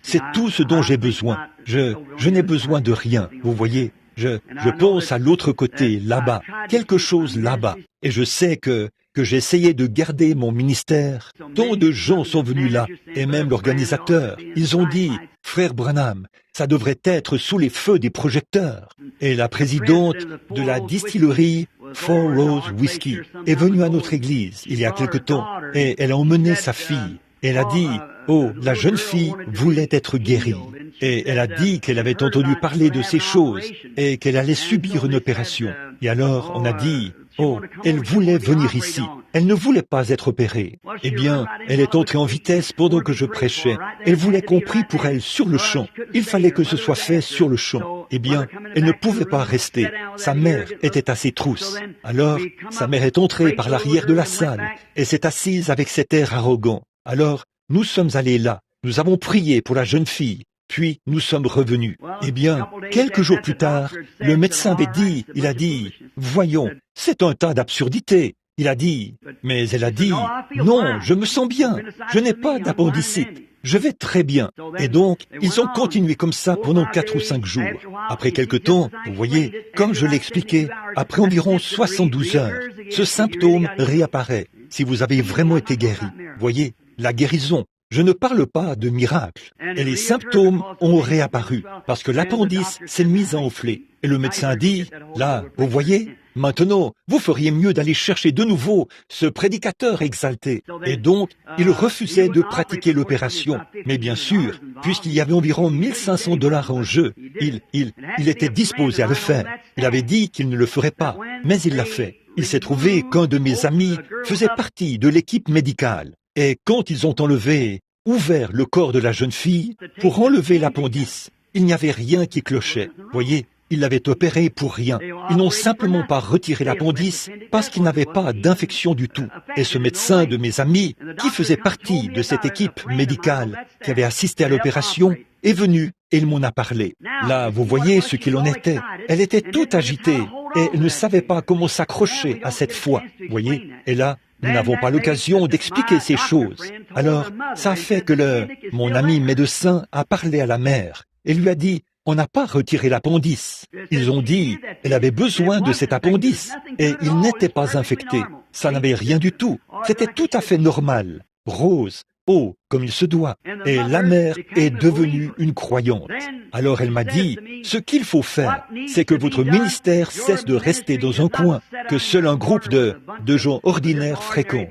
c'est tout ce dont j'ai besoin. Je n'ai besoin de rien, vous voyez. Je pense à l'autre côté, là-bas, quelque chose là-bas. Et je sais que j'ai essayé de garder mon ministère. Tant de gens sont venus là, et même l'organisateur. Ils ont dit, frère Branham, ça devrait être sous les feux des projecteurs. Et la présidente de la distillerie Four Rose Whiskey est venue à notre église il y a quelque temps, et elle a emmené sa fille. Elle a dit, oh, la jeune fille voulait être guérie. Et elle a dit qu'elle avait entendu parler de ces choses et qu'elle allait subir une opération. Et alors, on a dit, oh, elle voulait venir ici. Elle ne voulait pas être opérée. Eh bien, elle est entrée en vitesse pendant que je prêchais. Elle voulait qu'on prie pour elle sur le champ. Il fallait que ce soit fait sur le champ. Eh bien, elle ne pouvait pas rester. Sa mère était à ses trousses. Alors, sa mère est entrée par l'arrière de la salle et s'est assise avec cet air arrogant. Alors, nous sommes allés là. Nous avons prié pour la jeune fille. Puis, nous sommes revenus. Eh bien, quelques jours plus tard, le médecin avait dit, il a dit, voyons, c'est un tas d'absurdités. Il a dit, mais elle a dit, non, je me sens bien, je n'ai pas d'appendicite, je vais très bien. Et donc, ils ont continué comme ça pendant 4 ou 5 jours. Après quelque temps, vous voyez, comme je l'ai expliqué, après environ 72 heures, ce symptôme réapparaît. Si vous avez vraiment été guéri, voyez, la guérison. Je ne parle pas de miracle. Et les symptômes ont réapparu parce que l'appendice s'est mis à enfler. Et le médecin dit, là, vous voyez, maintenant, vous feriez mieux d'aller chercher de nouveau ce prédicateur exalté. Et donc, il refusait de pratiquer l'opération. Mais bien sûr, puisqu'il y avait environ $1 500 en jeu, il était disposé à le faire. Il avait dit qu'il ne le ferait pas, mais il l'a fait. Il s'est trouvé qu'un de mes amis faisait partie de l'équipe médicale. Et quand ils ont ouvert le corps de la jeune fille, pour enlever l'appendice, il n'y avait rien qui clochait. Voyez, ils l'avaient opéré pour rien. Ils n'ont simplement pas retiré l'appendice parce qu'il n'avait pas d'infection du tout. Et ce médecin de mes amis, qui faisait partie de cette équipe médicale qui avait assisté à l'opération, est venu et il m'en a parlé. Là, vous voyez ce qu'il en était. Elle était toute agitée et elle ne savait pas comment s'accrocher à cette foi. Voyez, et là, nous n'avons pas l'occasion d'expliquer ces choses. Alors, ça a fait que mon ami médecin a parlé à la mère et lui a dit, on n'a pas retiré l'appendice. Ils ont dit, elle avait besoin de cet appendice et il n'était pas infecté. Ça n'avait rien du tout. C'était tout à fait normal. Rose, oh, comme il se doit. Et la mère est devenue une croyante. Alors elle m'a dit, ce qu'il faut faire, c'est que votre ministère cesse de rester dans un coin, que seul un groupe de gens ordinaires fréquente.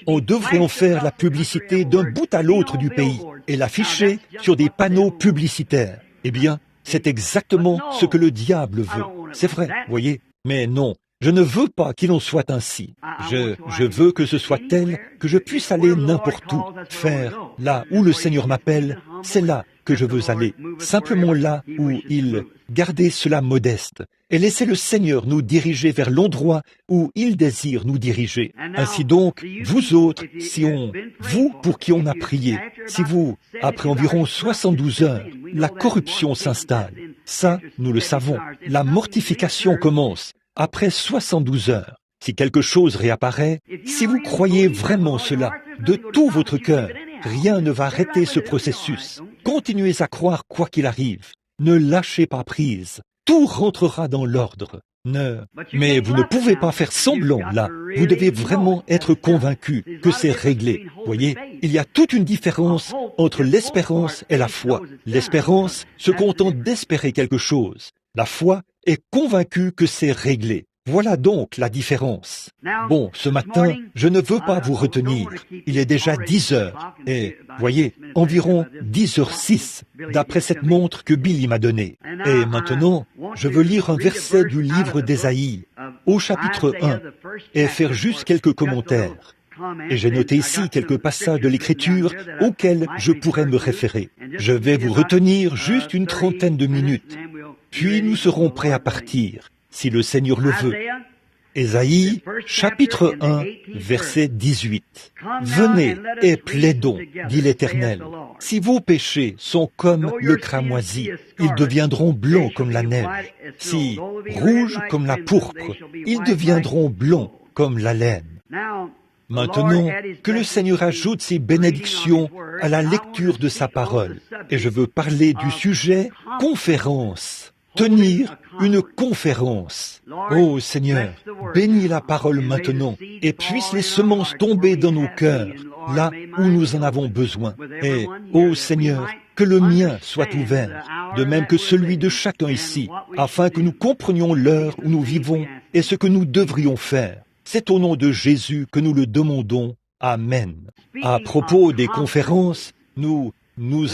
On devrait en faire la publicité d'un bout à l'autre du pays et l'afficher sur des panneaux publicitaires. Eh bien, c'est exactement ce que le diable veut. C'est vrai, voyez. Mais non, je ne veux pas qu'il en soit ainsi. Je veux que ce soit tel que je puisse aller n'importe où, faire là où le Seigneur m'appelle, c'est là que je veux aller. Simplement là où il gardait cela modeste et laissez le Seigneur nous diriger vers l'endroit où il désire nous diriger. Ainsi donc, vous autres, vous pour qui on a prié, si vous, après environ 72 heures, la corruption s'installe, ça, nous le savons, la mortification commence. Après 72 heures, si quelque chose réapparaît, si vous croyez vraiment cela, de tout votre cœur, rien ne va arrêter ce processus. Continuez à croire quoi qu'il arrive. Ne lâchez pas prise. Tout rentrera dans l'ordre. Mais vous ne pouvez pas faire semblant là. Vous devez vraiment être convaincu que c'est réglé. Voyez, il y a toute une différence entre l'espérance et la foi. L'espérance se contente d'espérer quelque chose. La foi est convaincue que c'est réglé. Voilà donc la différence. Bon, ce matin, je ne veux pas vous retenir. Il est déjà 10 heures. Et, voyez, environ 10h06, d'après cette montre que Billy m'a donnée. Et maintenant, je veux lire un verset du livre d'Ésaïe, au chapitre 1, et faire juste quelques commentaires. Et j'ai noté ici quelques passages de l'Écriture auxquels je pourrais me référer. Je vais vous retenir juste une trentaine de minutes. Puis nous serons prêts à partir, si le Seigneur le veut. Ésaïe, chapitre 1, verset 18. « Venez et plaidons, dit l'Éternel. Si vos péchés sont comme le cramoisi, ils deviendront blancs comme la neige. Si rouges comme la pourpre, ils deviendront blancs comme la laine. » Maintenant, que le Seigneur ajoute ses bénédictions à la lecture de sa parole. Et je veux parler du sujet « conférence ». Tenir une conférence. Oh Seigneur, bénis la parole maintenant et puisse les semences tomber dans nos cœurs, là où nous en avons besoin. Et, oh Seigneur, que le mien soit ouvert, de même que celui de chacun ici, afin que nous comprenions l'heure où nous vivons et ce que nous devrions faire. C'est au nom de Jésus que nous le demandons. Amen. À propos des conférences, nous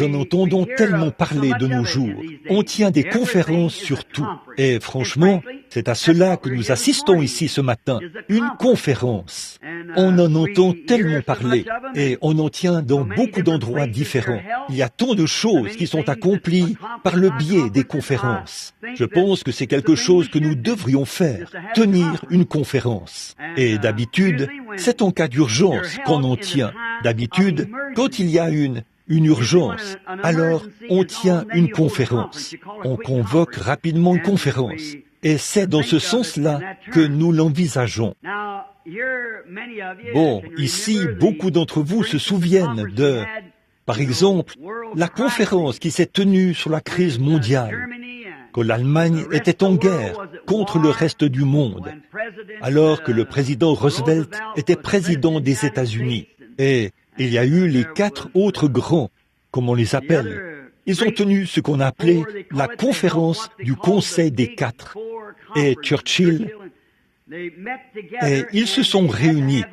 en entendons tellement parler de nos jours. On tient des conférences sur tout. Et franchement, c'est à cela que nous assistons ici ce matin. Une conférence. On en entend tellement parler. Et on en tient dans beaucoup d'endroits différents. Il y a tant de choses qui sont accomplies par le biais des conférences. Je pense que c'est quelque chose que nous devrions faire. Tenir une conférence. Et d'habitude, c'est en cas d'urgence qu'on en tient. D'habitude, quand il y a une urgence, alors on tient une conférence. On convoque rapidement une conférence. Et c'est dans ce sens-là que nous l'envisageons. Bon, ici, beaucoup d'entre vous se souviennent de, par exemple, la conférence qui s'est tenue sur la crise mondiale, quand l'Allemagne était en guerre contre le reste du monde, alors que le président Roosevelt était président des États-Unis. Et il y a eu les 4 autres grands, comme on les appelle. Ils ont tenu ce qu'on appelait la conférence du Conseil des 4. Et Churchill, et ils se sont réunis.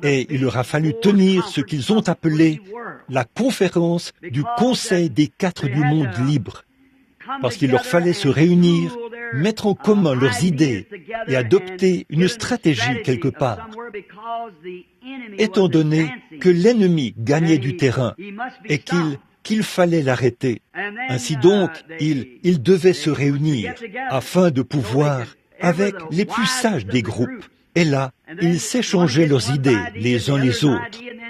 Et il leur a fallu tenir ce qu'ils ont appelé la conférence du Conseil des 4 du monde libre. Parce qu'il leur fallait se réunir, mettre en commun leurs idées et adopter une stratégie quelque part. Étant donné que l'ennemi gagnait du terrain et qu'il fallait l'arrêter. Ainsi donc, ils devaient se réunir afin de pouvoir, avec les plus sages des groupes, et là, ils s'échangeaient leurs idées les uns les autres.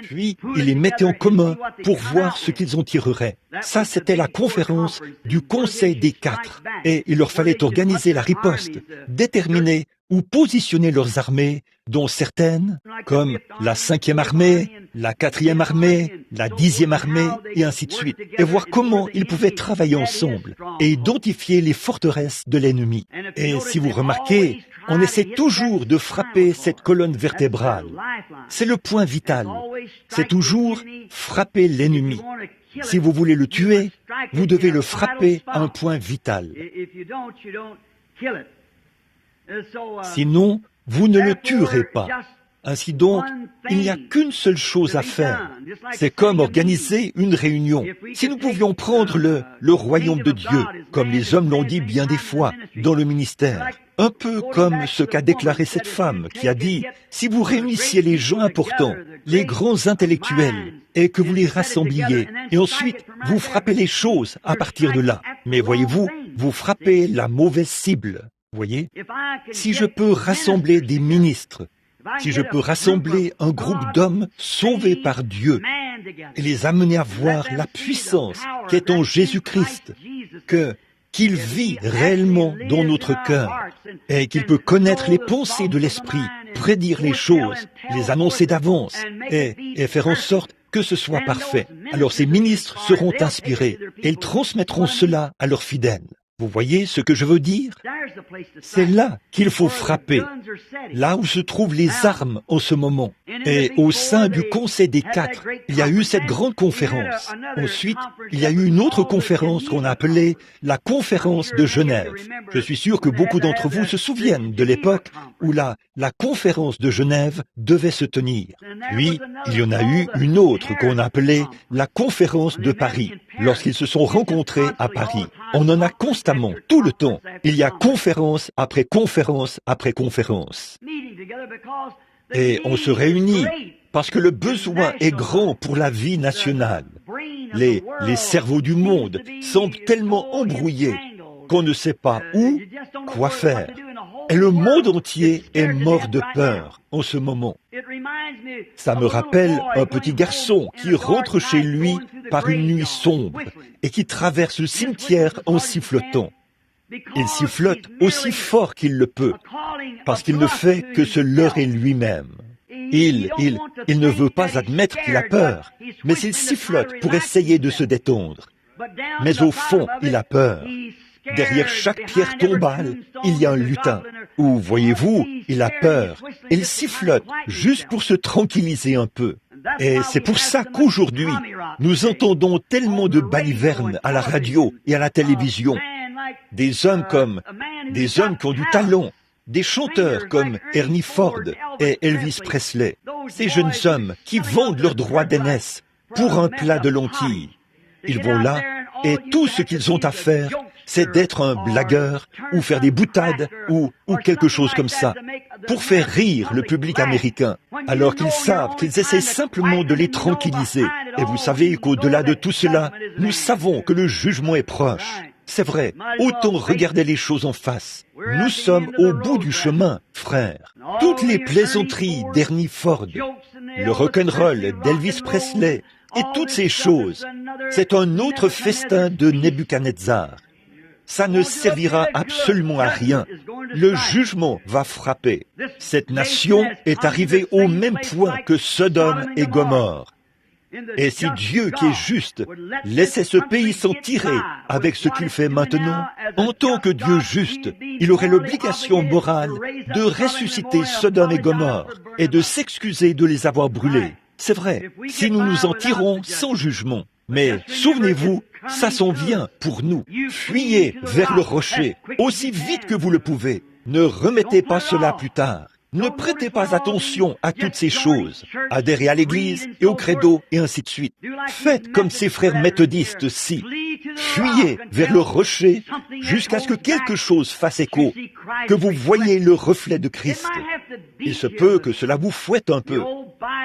Puis, ils les mettaient en commun pour voir ce qu'ils en tireraient. Ça, c'était la conférence du Conseil des 4. Et il leur fallait organiser la riposte, déterminer où positionner leurs armées, dont certaines, comme la 5e armée, la 4e armée, la 10e armée, et ainsi de suite, et voir comment ils pouvaient travailler ensemble et identifier les forteresses de l'ennemi. Et si vous remarquez, on essaie toujours de frapper cette colonne vertébrale. C'est le point vital. C'est toujours frapper l'ennemi. Si vous voulez le tuer, vous devez le frapper à un point vital. Sinon, vous ne le tuerez pas. Ainsi donc, il n'y a qu'une seule chose à faire. C'est comme organiser une réunion. Si nous pouvions prendre le royaume de Dieu, comme les hommes l'ont dit bien des fois, dans le ministère, un peu comme ce qu'a déclaré cette femme qui a dit, si vous réunissiez les gens importants, les grands intellectuels, et que vous les rassembliez, et ensuite vous frappez les choses à partir de là. Mais voyez-vous, vous frappez la mauvaise cible. Voyez, si je peux rassembler des ministres, si je peux rassembler un groupe d'hommes sauvés par Dieu et les amener à voir la puissance qui est en Jésus-Christ, qu'il vit réellement dans notre cœur et qu'il peut connaître les pensées de l'esprit, prédire les choses, les annoncer d'avance et faire en sorte que ce soit parfait. Alors ces ministres seront inspirés et ils transmettront cela à leurs fidèles. Vous voyez ce que je veux dire? C'est là qu'il faut frapper, là où se trouvent les armes en ce moment. Et au sein du Conseil des Quatre, il y a eu cette grande conférence. Ensuite, il y a eu une autre conférence qu'on appelait la conférence de Genève. Je suis sûr que beaucoup d'entre vous se souviennent de l'époque où la conférence de Genève devait se tenir. Puis, il y en a eu une autre qu'on appelait la conférence de Paris, lorsqu'ils se sont rencontrés à Paris. On en a constamment, tout le temps. Il y a conférence après conférence après conférence. Et on se réunit parce que le besoin est grand pour la vie nationale. Les cerveaux du monde semblent tellement embrouillés qu'on ne sait pas où, quoi faire. Et le monde entier est mort de peur en ce moment. Ça me rappelle un petit garçon qui rentre chez lui par une nuit sombre et qui traverse le cimetière en sifflotant. Il sifflote aussi fort qu'il le peut, parce qu'il ne fait que se leurrer lui-même. Il ne veut pas admettre qu'il a peur, mais il sifflote pour essayer de se détendre. Mais au fond, il a peur. Derrière chaque pierre tombale, il y a un lutin. Ou, voyez-vous, il a peur. Il sifflote juste pour se tranquilliser un peu. Et c'est pour ça qu'aujourd'hui, nous entendons tellement de balivernes à la radio et à la télévision. Des hommes qui ont du talent, des chanteurs comme Ernie Ford et Elvis Presley. Ces jeunes hommes qui vendent leurs droits d'aînesse pour un plat de lentilles. Ils vont là et tout ce qu'ils ont à faire, c'est d'être un blagueur ou faire des boutades ou quelque chose comme ça pour faire rire le public américain, alors qu'ils savent qu'ils essaient simplement de les tranquilliser. Et vous savez qu'au-delà de tout cela, nous savons que le jugement est proche. C'est vrai, autant regarder les choses en face. Nous sommes au bout du chemin, frères. Toutes les plaisanteries d'Ernie Ford, le rock'n'roll d'Elvis Presley et toutes ces choses, c'est un autre festin de Nebuchadnezzar. Ça ne servira absolument à rien. Le jugement va frapper. Cette nation est arrivée au même point que Sodome et Gomorrhe. Et si Dieu, qui est juste, laissait ce pays s'en tirer avec ce qu'il fait maintenant, en tant que Dieu juste, il aurait l'obligation morale de ressusciter Sodome et Gomorrhe et de s'excuser de les avoir brûlés. C'est vrai, si nous nous en tirons sans jugement. Mais souvenez-vous, ça s'en vient pour nous. Fuyez vers le rocher aussi vite que vous le pouvez. Ne remettez pas cela plus tard. Ne prêtez pas attention à toutes ces choses. Adhérez à l'église et au credo et ainsi de suite. Faites comme ces frères méthodistes-ci. Fuyez vers le rocher jusqu'à ce que quelque chose fasse écho, que vous voyez le reflet de Christ. Il se peut que cela vous fouette un peu.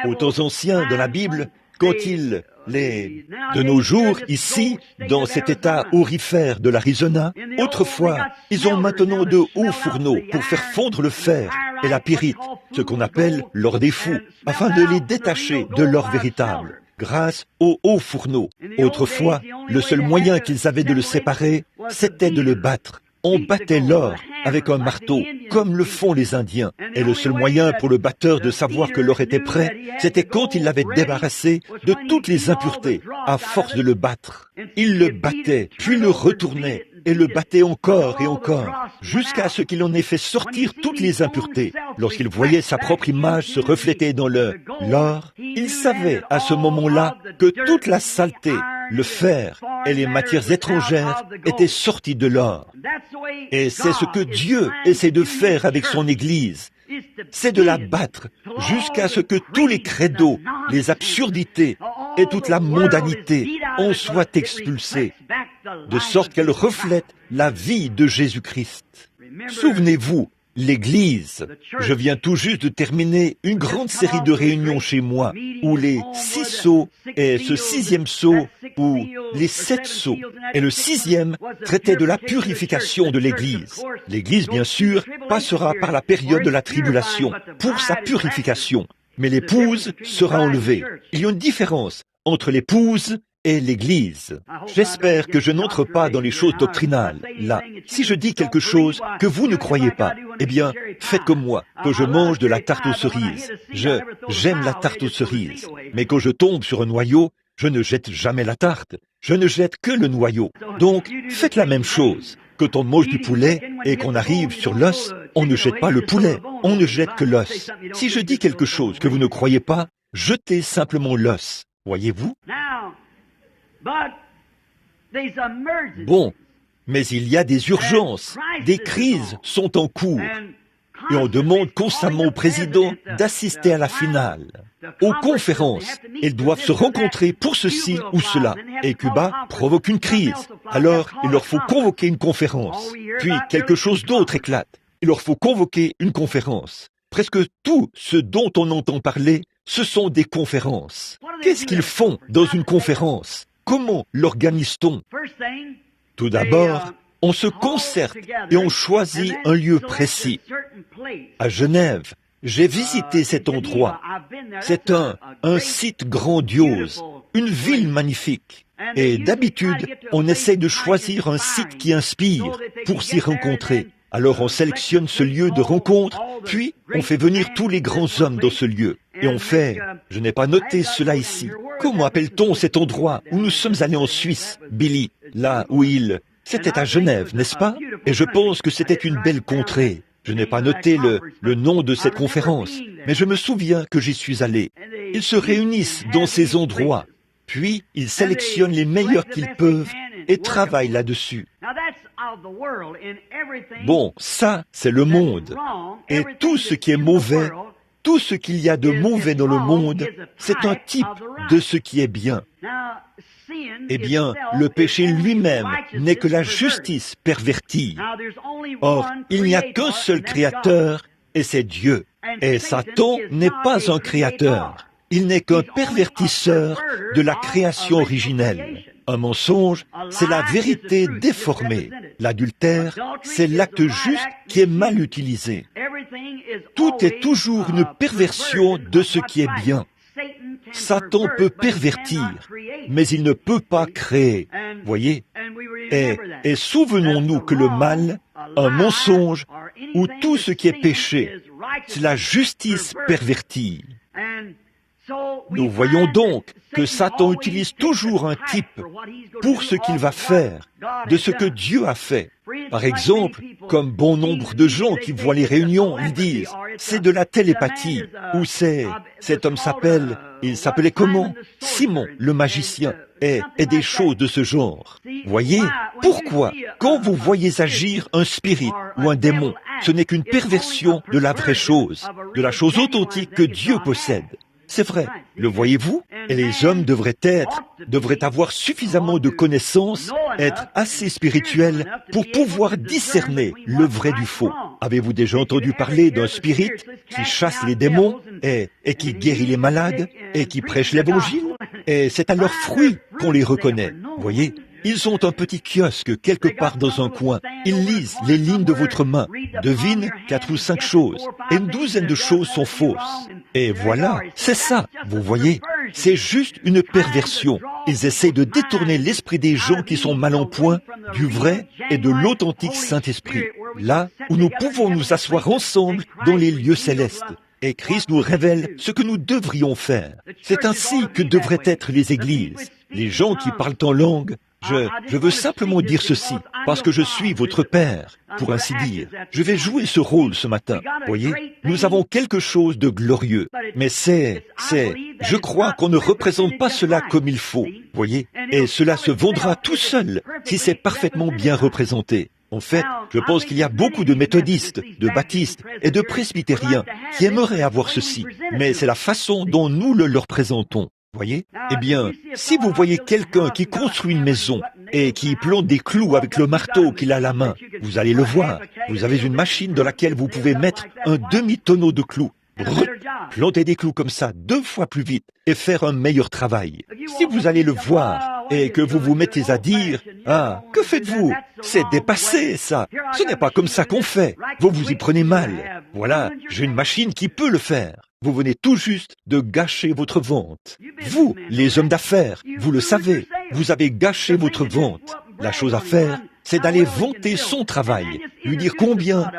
Aux temps anciens de la Bible, quand de nos jours, ici, dans cet état aurifère de l'Arizona, autrefois, ils ont maintenant de hauts fourneaux pour faire fondre le fer et la pyrite, ce qu'on appelle l'or des fous, afin de les détacher de l'or véritable, grâce aux hauts fourneaux. Autrefois, le seul moyen qu'ils avaient de le séparer, c'était de le battre. On battait l'or avec un marteau, comme le font les Indiens. Et le seul moyen pour le batteur de savoir que l'or était prêt, c'était quand il l'avait débarrassé de toutes les impuretés, à force de le battre. Il le battait, puis le retournait, et le battait encore et encore, jusqu'à ce qu'il en ait fait sortir toutes les impuretés. Lorsqu'il voyait sa propre image se refléter dans l'or, il savait à ce moment-là que toute la saleté, le fer et les matières étrangères étaient sortis de l'or. Et c'est ce que Dieu essaie de faire avec son Église. C'est de la battre jusqu'à ce que tous les credos, les absurdités et toute la mondanité en soient expulsés, de sorte qu'elle reflète la vie de Jésus-Christ. Souvenez-vous, l'Église. Je viens tout juste de terminer une grande série de réunions chez moi, où les 6 sceaux et ce 6e sceau, ou les 7 sceaux, et le 6e traitait de la purification de l'Église. L'Église, bien sûr, passera par la période de la tribulation pour sa purification, mais l'épouse sera enlevée. Il y a une différence entre l'épouse et l'Église. J'espère que je n'entre pas dans les choses doctrinales, là. Si je dis quelque chose que vous ne croyez pas, eh bien, faites comme moi, que je mange de la tarte aux cerises. J'aime la tarte aux cerises, mais quand je tombe sur un noyau, je ne jette jamais la tarte. Je ne jette que le noyau. Donc, faites la même chose. Quand on mange du poulet et qu'on arrive sur l'os, on ne jette pas le poulet, on ne jette que l'os. Si je dis quelque chose que vous ne croyez pas, jetez simplement l'os. Voyez-vous? Bon, mais il y a des urgences, des crises sont en cours. Et on demande constamment au président d'assister à la finale, aux conférences. Ils doivent se rencontrer pour ceci ou cela. Et Cuba provoque une crise. Alors, il leur faut convoquer une conférence. Puis, quelque chose d'autre éclate. Il leur faut convoquer une conférence. Presque tout ce dont on entend parler, ce sont des conférences. Qu'est-ce qu'ils font dans une conférence? Comment l'organise-t-on? Tout d'abord, on se concerte et on choisit un lieu précis. À Genève, j'ai visité cet endroit. C'est un site grandiose, une ville magnifique. Et d'habitude, on essaie de choisir un site qui inspire pour s'y rencontrer. Alors on sélectionne ce lieu de rencontre, puis on fait venir tous les grands hommes dans ce lieu. Et on fait, je n'ai pas noté cela ici. Comment appelle-t-on cet endroit où nous sommes allés en Suisse, Billy, là où C'était à Genève, n'est-ce pas? Et je pense que c'était une belle contrée. Je n'ai pas noté le nom de cette conférence, mais je me souviens que j'y suis allé. Ils se réunissent dans ces endroits, puis ils sélectionnent les meilleurs qu'ils peuvent et travaillent là-dessus. Bon, ça, c'est le monde. Et tout ce qui est mauvais, tout ce qu'il y a de mauvais dans le monde, c'est un type de ce qui est bien. Eh bien, le péché lui-même n'est que la justice pervertie. Or, il n'y a qu'un seul créateur, et c'est Dieu. Et Satan n'est pas un créateur. Il n'est qu'un pervertisseur de la création originelle. Un mensonge, c'est la vérité déformée. L'adultère, c'est l'acte juste qui est mal utilisé. Tout est toujours une perversion de ce qui est bien. Satan peut pervertir, mais il ne peut pas créer. Voyez? Et souvenons-nous que le mal, un mensonge, ou tout ce qui est péché, c'est la justice pervertie. Nous voyons donc que Satan utilise toujours un type pour ce qu'il va faire, de ce que Dieu a fait. Par exemple, comme bon nombre de gens qui voient les réunions, ils disent « c'est de la télépathie » ou « cet homme il s'appelait comment? Simon, le magicien » et des choses de ce genre. Voyez, pourquoi, quand vous voyez agir un spirit ou un démon, ce n'est qu'une perversion de la vraie chose, de la chose authentique que Dieu possède. C'est vrai, le voyez-vous? Et les hommes devraient avoir suffisamment de connaissances, être assez spirituels pour pouvoir discerner le vrai du faux. Avez-vous déjà entendu parler d'un spirit qui chasse les démons et qui guérit les malades et qui prêche l'évangile? Et c'est à leurs fruits qu'on les reconnaît. Voyez? Ils ont un petit kiosque quelque part dans un coin. Ils lisent les lignes de votre main, devinent 4 ou 5 choses, et une douzaine de choses sont fausses. Et voilà, c'est ça, vous voyez, c'est juste une perversion. Ils essaient de détourner l'esprit des gens qui sont mal en point du vrai et de l'authentique Saint-Esprit, là où nous pouvons nous asseoir ensemble dans les lieux célestes. Et Christ nous révèle ce que nous devrions faire. C'est ainsi que devraient être les églises. Les gens qui parlent en langue, je veux simplement dire ceci, parce que je suis votre Père, pour ainsi dire. Je vais jouer ce rôle ce matin. Voyez, nous avons quelque chose de glorieux, mais je crois qu'on ne représente pas cela comme il faut. Voyez, et cela se vendra tout seul si c'est parfaitement bien représenté. En fait, je pense qu'il y a beaucoup de méthodistes, de baptistes et de presbytériens qui aimeraient avoir ceci, mais c'est la façon dont nous le leur présentons. Voyez? Eh bien, si vous voyez quelqu'un qui construit une maison et qui plante des clous avec le marteau qu'il a à la main, vous allez le voir. Vous avez une machine dans laquelle vous pouvez mettre un demi-tonneau de clous. Planter des clous comme ça 2 fois plus vite et faire un meilleur travail. Si vous allez le voir et que vous vous mettez à dire « Ah, que faites-vous? C'est dépassé, ça. Ce n'est pas comme ça qu'on fait. Vous vous y prenez mal. Voilà, j'ai une machine qui peut le faire. » Vous venez tout juste de gâcher votre vente. Vous, les hommes d'affaires, vous le savez, vous avez gâché votre vente. La chose à faire, c'est d'aller vanter son travail, lui dire combien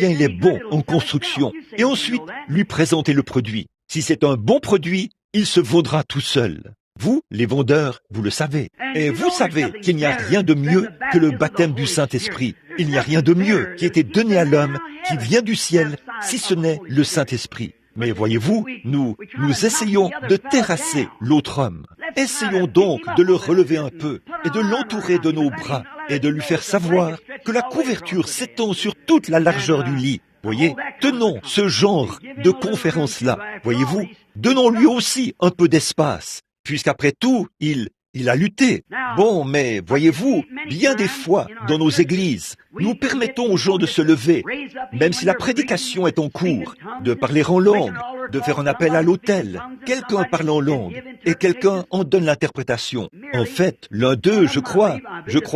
il est bon en construction, et ensuite lui présenter le produit. Si c'est un bon produit, il se vaudra tout seul. Vous, les vendeurs, vous le savez. Et vous savez qu'il n'y a rien de mieux que le baptême du Saint-Esprit. Il n'y a rien de mieux qui ait été donné à l'homme qui vient du ciel, si ce n'est le Saint-Esprit. Mais voyez-vous, nous essayons de terrasser l'autre homme. Essayons donc de le relever un peu et de l'entourer de nos bras et de lui faire savoir que la couverture s'étend sur toute la largeur du lit. Voyez, tenons ce genre de conférence-là. Voyez-vous, donnons-lui aussi un peu d'espace, puisqu'après tout, il a lutté. Bon, mais voyez-vous, bien des fois, dans nos églises, nous permettons aux gens de se lever, même si la prédication est en cours, de parler en langue, de faire un appel à l'autel. Quelqu'un parle en langue et quelqu'un en donne l'interprétation. En fait, l'un d'eux, je crois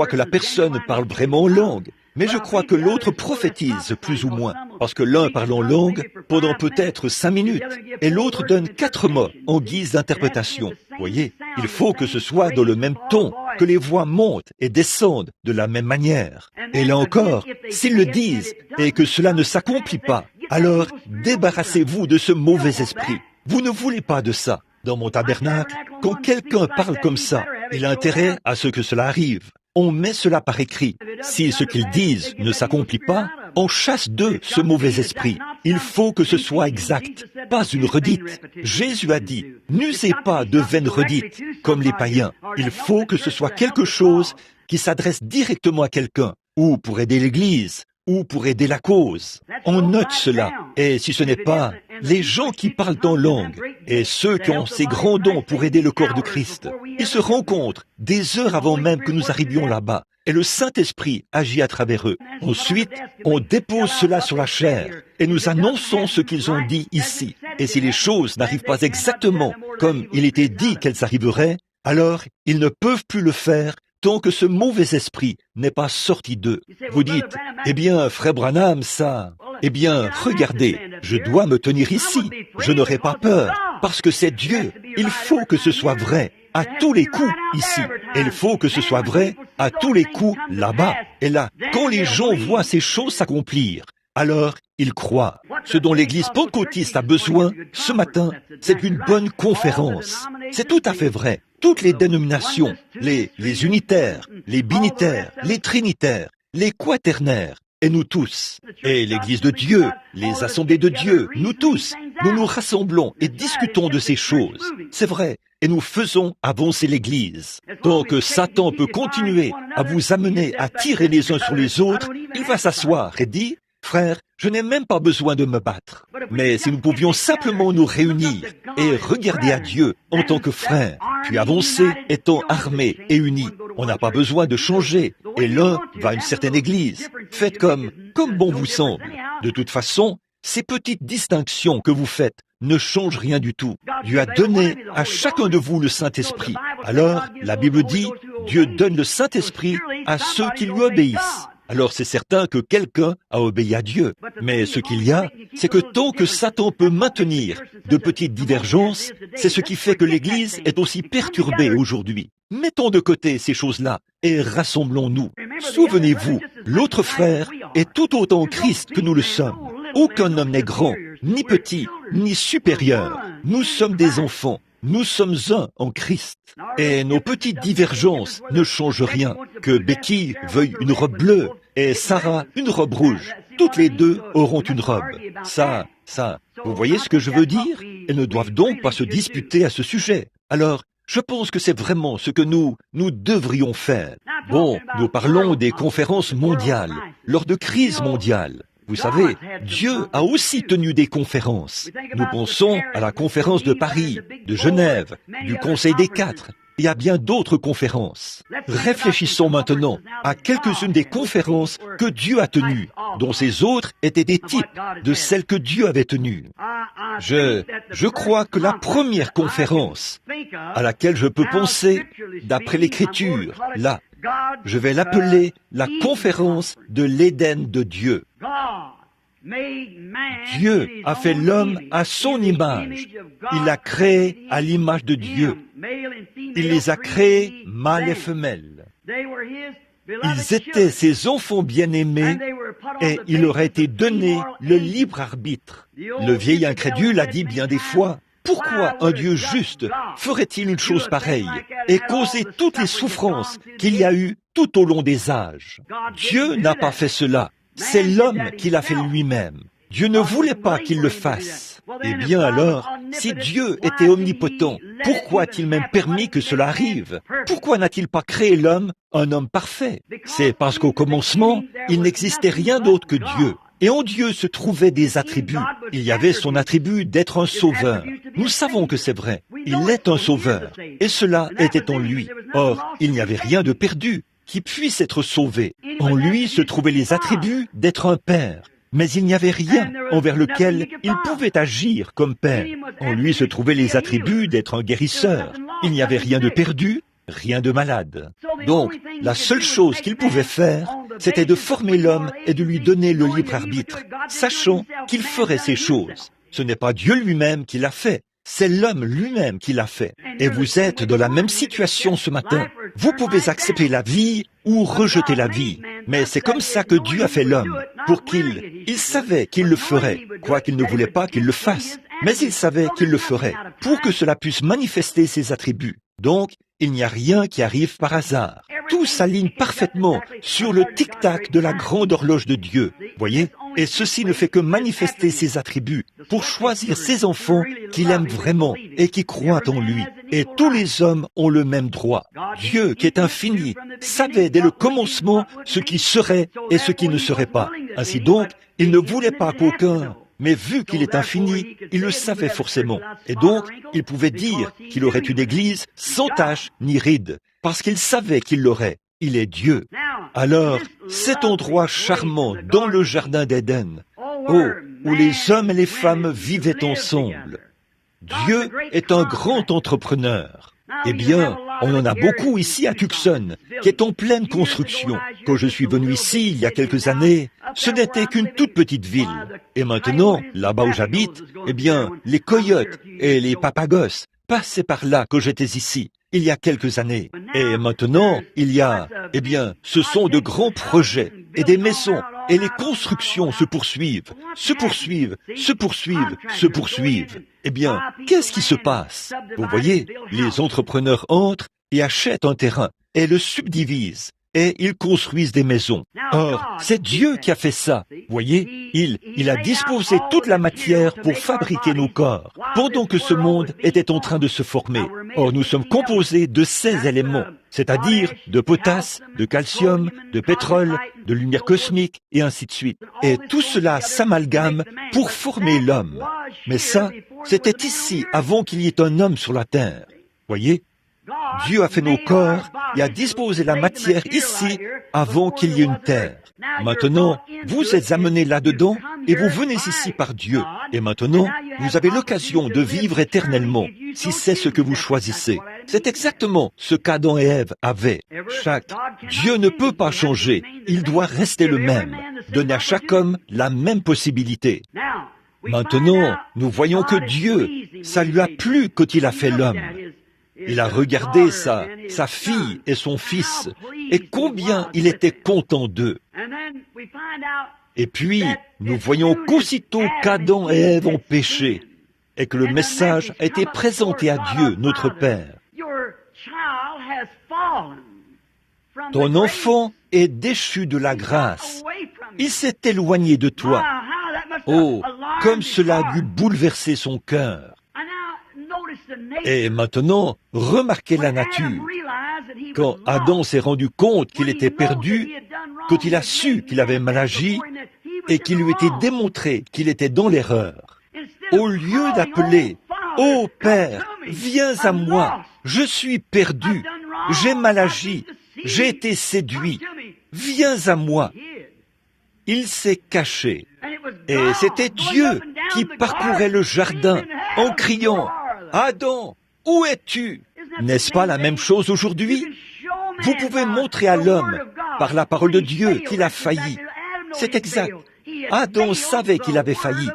que la personne parle vraiment en langue. Mais je crois que l'autre prophétise plus ou moins, parce que l'un parle en langue pendant peut-être 5 minutes, et l'autre donne 4 mots en guise d'interprétation. Voyez, il faut que ce soit dans le même ton, que les voix montent et descendent de la même manière. Et là encore, s'ils le disent et que cela ne s'accomplit pas, alors débarrassez-vous de ce mauvais esprit. Vous ne voulez pas de ça. Dans mon tabernacle, quand quelqu'un parle comme ça, il a intérêt à ce que cela arrive. On met cela par écrit. Si ce qu'ils disent ne s'accomplit pas, on chasse d'eux ce mauvais esprit. Il faut que ce soit exact, pas une redite. Jésus a dit, n'usez pas de vaines redites, comme les païens. Il faut que ce soit quelque chose qui s'adresse directement à quelqu'un, ou pour aider l'Église, ou pour aider la cause. On note cela. Et si ce n'est pas les gens qui parlent en langue et ceux qui ont ces grands dons pour aider le corps de Christ, ils se rencontrent des heures avant même que nous arrivions là-bas. Et le Saint-Esprit agit à travers eux. Ensuite, on dépose cela sur la chair et nous annonçons ce qu'ils ont dit ici. Et si les choses n'arrivent pas exactement comme il était dit qu'elles arriveraient, alors ils ne peuvent plus le faire tant que ce mauvais esprit n'est pas sorti d'eux. Vous dites, eh bien, frère Branham, ça... Eh bien, regardez, je dois me tenir ici. Je n'aurai pas peur, parce que c'est Dieu. Il faut que ce soit vrai à tous les coups ici. Et il faut que ce soit vrai à tous les coups là-bas. Et là, quand les gens voient ces choses s'accomplir, alors ils croient. Ce dont l'Église pentecôtiste a besoin ce matin, c'est une bonne conférence. C'est tout à fait vrai. Toutes les dénominations, les unitaires, les binitaires, les trinitaires, les quaternaires, et nous tous, et l'Église de Dieu, les assemblées de Dieu, nous tous, nous nous rassemblons et discutons de ces choses. C'est vrai, et nous faisons avancer l'Église. Tant que Satan peut continuer à vous amener à tirer les uns sur les autres, il va s'asseoir et dire, frère, je n'ai même pas besoin de me battre. Mais si nous pouvions simplement nous réunir et regarder à Dieu en tant que frères, puis avancer étant armés et unis, on n'a pas besoin de changer. Et l'un va à une certaine église. Faites comme bon vous semble. De toute façon, ces petites distinctions que vous faites ne changent rien du tout. Dieu a donné à chacun de vous le Saint-Esprit. Alors, la Bible dit, Dieu donne le Saint-Esprit à ceux qui lui obéissent. Alors c'est certain que quelqu'un a obéi à Dieu. Mais ce qu'il y a, c'est que tant que Satan peut maintenir de petites divergences, c'est ce qui fait que l'Église est aussi perturbée aujourd'hui. Mettons de côté ces choses-là et rassemblons-nous. Souvenez-vous, l'autre frère est tout autant Christ que nous le sommes. Aucun homme n'est grand, ni petit, ni supérieur. Nous sommes des enfants. Nous sommes un en Christ. Et nos petites divergences ne changent rien. Que Becky veuille une robe bleue et Sarah une robe rouge. Toutes les deux auront une robe. Ça, vous voyez ce que je veux dire? Elles ne doivent donc pas se disputer à ce sujet. Alors, je pense que c'est vraiment ce que nous devrions faire. Bon, nous parlons des conférences mondiales, lors de crises mondiales. Vous savez, Dieu a aussi tenu des conférences. Nous pensons à la conférence de Paris, de Genève, du Conseil des Quatre, et à bien d'autres conférences. Réfléchissons maintenant à quelques-unes des conférences que Dieu a tenues, dont ces autres étaient des types de celles que Dieu avait tenues. Je crois que la première conférence à laquelle je peux penser, d'après l'Écriture, là, je vais l'appeler la conférence de l'Éden de Dieu. Dieu a fait l'homme à son image. Il l'a créé à l'image de Dieu. Il les a créés mâles et femelles. Ils étaient ses enfants bien-aimés et il leur a été donné le libre arbitre. Le vieil incrédule a dit bien des fois, Pourquoi un Dieu juste ferait-il une chose pareille et causer toutes les souffrances qu'il y a eu tout au long des âges? Dieu n'a pas fait cela. C'est l'homme qui l'a fait lui-même. Dieu ne voulait pas qu'il le fasse. Eh bien alors, si Dieu était omnipotent, pourquoi a-t-il même permis que cela arrive? Pourquoi n'a-t-il pas créé l'homme, un homme parfait? C'est parce qu'au commencement, il n'existait rien d'autre que Dieu. Et en Dieu se trouvaient des attributs. Il y avait son attribut d'être un sauveur. Nous savons que c'est vrai. Il est un sauveur. Et cela était en lui. Or, il n'y avait rien de perdu qui puisse être sauvé. En lui se trouvaient les attributs d'être un père. Mais il n'y avait rien envers lequel il pouvait agir comme père. En lui se trouvaient les attributs d'être un guérisseur. Il n'y avait rien de perdu, rien de malade. Donc, la seule chose qu'il pouvait faire, c'était de former l'homme et de lui donner le libre arbitre, sachant qu'il ferait ces choses. Ce n'est pas Dieu lui-même qui l'a fait, c'est l'homme lui-même qui l'a fait. Et vous êtes dans la même situation ce matin. Vous pouvez accepter la vie ou rejeter la vie. Mais c'est comme ça que Dieu a fait l'homme, pour il savait qu'il le ferait, quoiqu'il ne voulait pas qu'il le fasse. Mais il savait qu'il le ferait, pour que cela puisse manifester ses attributs. Donc, il n'y a rien qui arrive par hasard. Tout s'aligne parfaitement sur le tic-tac de la grande horloge de Dieu. Voyez? Et ceci ne fait que manifester ses attributs pour choisir ses enfants qu'il aime vraiment et qui croient en lui. Et tous les hommes ont le même droit. Dieu, qui est infini, savait dès le commencement ce qui serait et ce qui ne serait pas. Ainsi donc, il ne voulait pas qu'aucun... Mais vu qu'il est infini, il le savait forcément. Et donc, il pouvait dire qu'il aurait une église sans tache ni ride, parce qu'il savait qu'il l'aurait. Il est Dieu. Alors, cet endroit charmant dans le jardin d'Éden, où les hommes et les femmes vivaient ensemble, Dieu est un grand entrepreneur. Eh bien, on en a beaucoup ici à Tucson, qui est en pleine construction. Quand je suis venu ici, il y a quelques années, ce n'était qu'une toute petite ville. Et maintenant, là-bas où j'habite, eh bien, les coyotes et les papagos passaient par là quand j'étais ici, il y a quelques années. Et maintenant, il y a, eh bien, ce sont de grands projets et des maisons, et les constructions se poursuivent, se poursuivent, se poursuivent, se poursuivent. Eh bien, qu'est-ce qui se passe? Vous voyez, les entrepreneurs entrent et achètent un terrain et le subdivisent. Et ils construisent des maisons. Or, c'est Dieu qui a fait ça. Voyez, il a disposé toute la matière pour fabriquer nos corps, pendant que ce monde était en train de se former. Or, nous sommes composés de 16 éléments, c'est-à-dire de potasse, de calcium, de pétrole, de lumière cosmique, et ainsi de suite. Et tout cela s'amalgame pour former l'homme. Mais ça, c'était ici, avant qu'il y ait un homme sur la terre. Voyez? Dieu a fait nos corps et a disposé la matière ici avant qu'il y ait une terre. Maintenant, vous êtes amenés là-dedans et vous venez ici par Dieu. Et maintenant, vous avez l'occasion de vivre éternellement, si c'est ce que vous choisissez. C'est exactement ce qu'Adam et Ève avaient. Dieu ne peut pas changer, il doit rester le même, donner à chaque homme la même possibilité. Maintenant, nous voyons que Dieu, ça lui a plu quand il a fait l'homme. Il a regardé sa fille et son fils, et combien il était content d'eux. Et puis, nous voyons qu'aussitôt qu'Adam et Ève ont péché, et que le message a été présenté à Dieu, notre Père. Ton enfant est déchu de la grâce. Il s'est éloigné de toi. Oh, comme cela a dû bouleverser son cœur. Et maintenant, remarquez la nature. Quand Adam s'est rendu compte qu'il était perdu, quand il a su qu'il avait mal agi et qu'il lui était démontré qu'il était dans l'erreur, au lieu d'appeler « Ô Père, viens à moi, je suis perdu, j'ai mal agi, j'ai été séduit, viens à moi », il s'est caché. Et c'était Dieu qui parcourait le jardin en criant « Adam, où es-tu » N'est-ce pas la même chose aujourd'hui? Vous pouvez montrer à l'homme, par la parole de Dieu, qu'il a failli. C'est exact. Adam savait qu'il avait failli.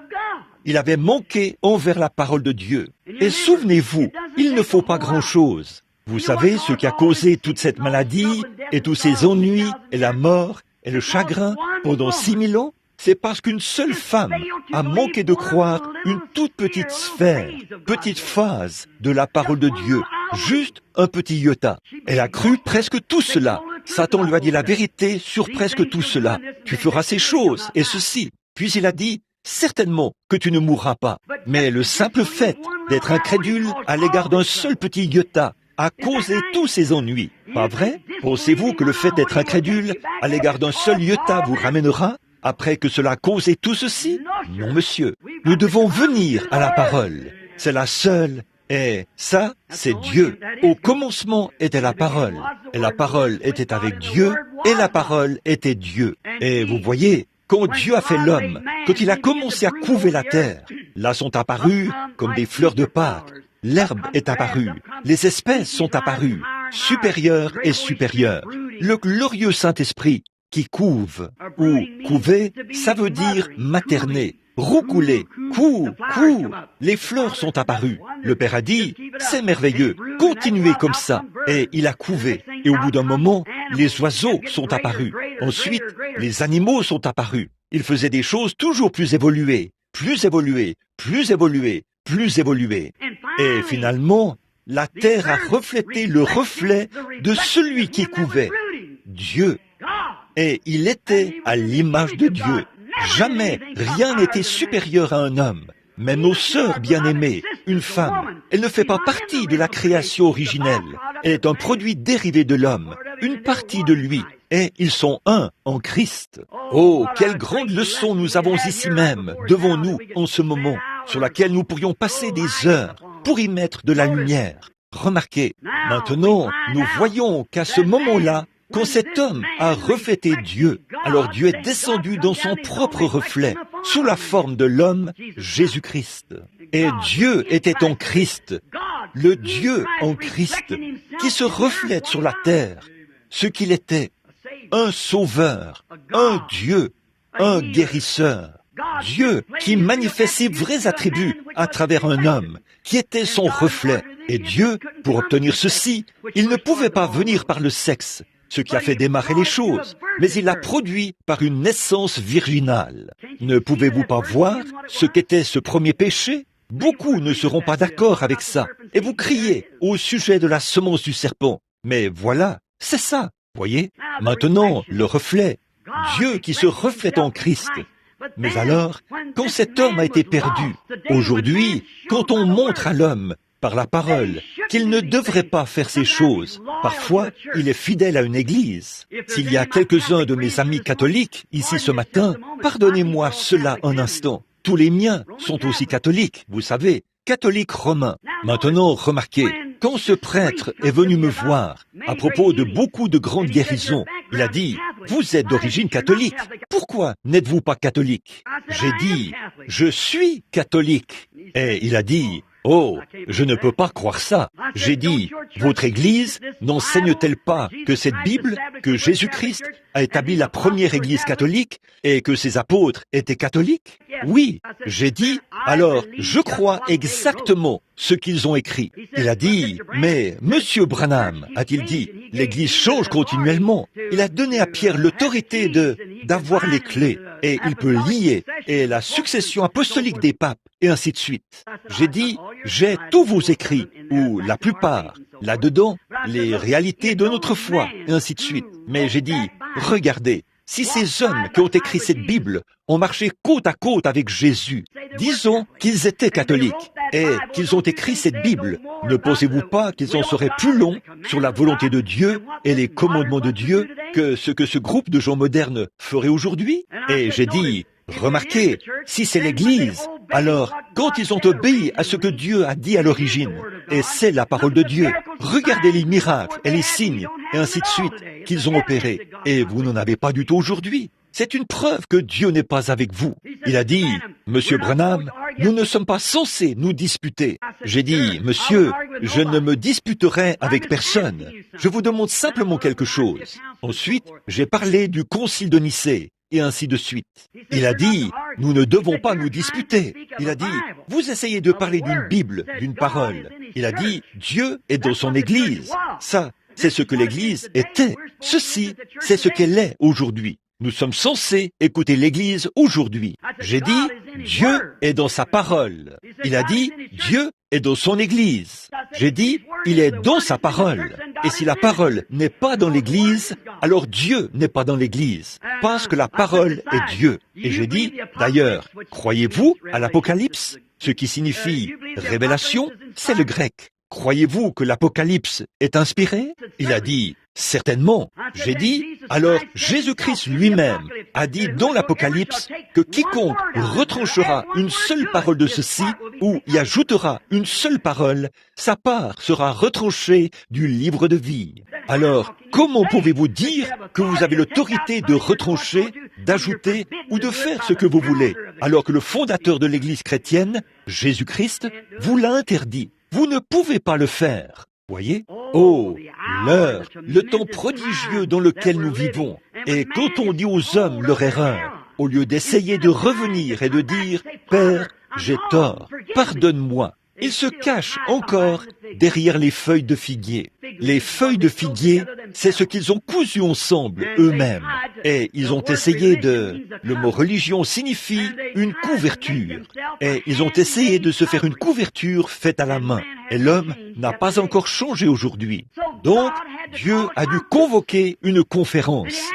Il avait manqué envers la parole de Dieu. Et souvenez-vous, il ne faut pas grand-chose. Vous savez ce qui a causé toute cette maladie, et tous ces ennuis, et la mort, et le chagrin, pendant 6000 ans? C'est parce qu'une seule femme a manqué de croire une toute petite sphère, petite phase de la parole de Dieu, juste un petit iota. Elle a cru presque tout cela. Satan lui a dit la vérité sur presque tout cela. Tu feras ces choses et ceci. Puis il a dit, certainement que tu ne mourras pas. Mais le simple fait d'être incrédule à l'égard d'un seul petit iota a causé tous ces ennuis. Pas vrai? Pensez-vous que le fait d'être incrédule à l'égard d'un seul iota vous ramènera après que cela a causé tout ceci? Non, monsieur. Nous devons venir à la parole. C'est la seule. Et ça, c'est Dieu. Au commencement était la parole. Et la parole était avec Dieu. Et la parole était Dieu. Et vous voyez, quand Dieu a fait l'homme, quand il a commencé à couver la terre, là sont apparues comme des fleurs de Pâques. L'herbe est apparue. Les espèces sont apparues. Supérieures et supérieures. Le glorieux Saint-Esprit qui couve, ou couver, ça veut dire materner, roucouler, les fleurs sont apparues. Le Père a dit, c'est merveilleux, continuez comme ça. Et il a couvé. Et au bout d'un moment, les oiseaux sont apparus. Ensuite, les animaux sont apparus. Il faisait des choses toujours plus évoluées, plus évoluées, plus évoluées, plus évoluées. Et finalement, la terre a reflété le reflet de celui qui couvait, Dieu. Et il était à l'image de Dieu. Jamais rien n'était supérieur à un homme. Même nos sœurs bien-aimées, une femme, elle ne fait pas partie de la création originelle. Elle est un produit dérivé de l'homme, une partie de lui. Et ils sont un en Christ. Oh, quelle grande leçon nous avons ici même, devant nous, en ce moment, sur laquelle nous pourrions passer des heures pour y mettre de la lumière. Remarquez, maintenant, nous voyons qu'à ce moment-là, quand cet homme a reflété Dieu, alors Dieu est descendu dans son propre reflet, sous la forme de l'homme, Jésus-Christ. Et Dieu était en Christ, le Dieu en Christ, qui se reflète sur la terre, ce qu'il était, un sauveur, un Dieu, un guérisseur. Dieu qui manifeste ses vrais attributs à travers un homme, qui était son reflet. Et Dieu, pour obtenir ceci, il ne pouvait pas venir par le sexe, ce qui a fait démarrer les choses, mais il l'a produit par une naissance virginale. Ne pouvez-vous pas voir ce qu'était ce premier péché? Beaucoup ne seront pas d'accord avec ça, et vous criez au sujet de la semence du serpent. Mais voilà, c'est ça, voyez? Maintenant, le reflet, Dieu qui se reflète en Christ. Mais alors, quand cet homme a été perdu, aujourd'hui, quand on montre à l'homme, par la parole, qu'il ne devrait pas faire ces choses. Parfois, il est fidèle à une église. S'il y a quelques-uns de mes amis catholiques ici ce matin, pardonnez-moi cela un instant. Tous les miens sont aussi catholiques, vous savez, catholiques romains. Maintenant, remarquez, quand ce prêtre est venu me voir à propos de beaucoup de grandes guérisons, il a dit, « Vous êtes d'origine catholique. Pourquoi n'êtes-vous pas catholique ?» J'ai dit, « Je suis catholique. » Et il a dit, « Oh, je ne peux pas croire ça. » J'ai dit, « Votre Église n'enseigne-t-elle pas que cette Bible, que Jésus-Christ a établi la première Église catholique et que ses apôtres étaient catholiques? » Oui, j'ai dit, « Alors, je crois exactement ce qu'ils ont écrit. » Il a dit, « Mais, Monsieur Branham, a-t-il dit, l'Église change continuellement. Il a donné à Pierre l'autorité d'avoir les clés et il peut lier et la succession apostolique des papes et ainsi de suite. » J'ai dit, j'ai tous vos écrits, ou la plupart, là-dedans, les réalités de notre foi, et ainsi de suite. Mais j'ai dit, regardez, si ces hommes qui ont écrit cette Bible ont marché côte à côte avec Jésus, disons qu'ils étaient catholiques et qu'ils ont écrit cette Bible, ne pensez-vous pas qu'ils en seraient plus longs sur la volonté de Dieu et les commandements de Dieu que ce groupe de gens modernes ferait aujourd'hui? Et j'ai dit, remarquez, si c'est l'Église, alors quand ils ont obéi à ce que Dieu a dit à l'origine, et c'est la parole de Dieu, regardez les miracles et les signes, et ainsi de suite, qu'ils ont opérés, et vous n'en avez pas du tout aujourd'hui. C'est une preuve que Dieu n'est pas avec vous. Il a dit, Monsieur Branham, nous ne sommes pas censés nous disputer. J'ai dit, Monsieur, je ne me disputerai avec personne. Je vous demande simplement quelque chose. Ensuite, j'ai parlé du concile de Nicée, et ainsi de suite. Il a dit, nous ne devons pas nous disputer. Il a dit, vous essayez de parler d'une Bible, d'une parole. Il a dit, Dieu est dans son Église. Ça, c'est ce que l'Église était. Ceci, c'est ce qu'elle est aujourd'hui. nous sommes censés écouter l'Église aujourd'hui. J'ai dit, Dieu est dans sa parole. Il a dit, Dieu est dans son Église. J'ai dit, il est dans sa parole. Et si la parole n'est pas dans l'Église, alors Dieu n'est pas dans l'Église. Parce que la parole est Dieu. Et j'ai dit, d'ailleurs, croyez-vous à l'Apocalypse? Ce qui signifie révélation, c'est le grec. Croyez-vous que l'Apocalypse est inspiré? Il a dit, certainement. J'ai dit, alors Jésus-Christ lui-même a dit dans l'Apocalypse que quiconque retranchera une seule parole de ceci ou y ajoutera une seule parole, sa part sera retranchée du livre de vie. Alors, comment pouvez-vous dire que vous avez l'autorité de retrancher, d'ajouter ou de faire ce que vous voulez, alors que le fondateur de l'Église chrétienne, Jésus-Christ, vous l'a interdit? Vous ne pouvez pas le faire. Voyez? Oh, l'heure, le temps prodigieux dans lequel nous vivons. Et quand on dit aux hommes leur erreur, au lieu d'essayer de revenir et de dire « Père, j'ai tort, pardonne-moi », ils se cachent encore derrière les feuilles de figuier. Les feuilles de figuier, c'est ce qu'ils ont cousu ensemble eux-mêmes. Et ils ont essayé de... Le mot religion signifie une couverture. Et ils ont essayé de se faire une couverture faite à la main. Et l'homme n'a pas encore changé aujourd'hui. Donc, Dieu a dû convoquer une conférence.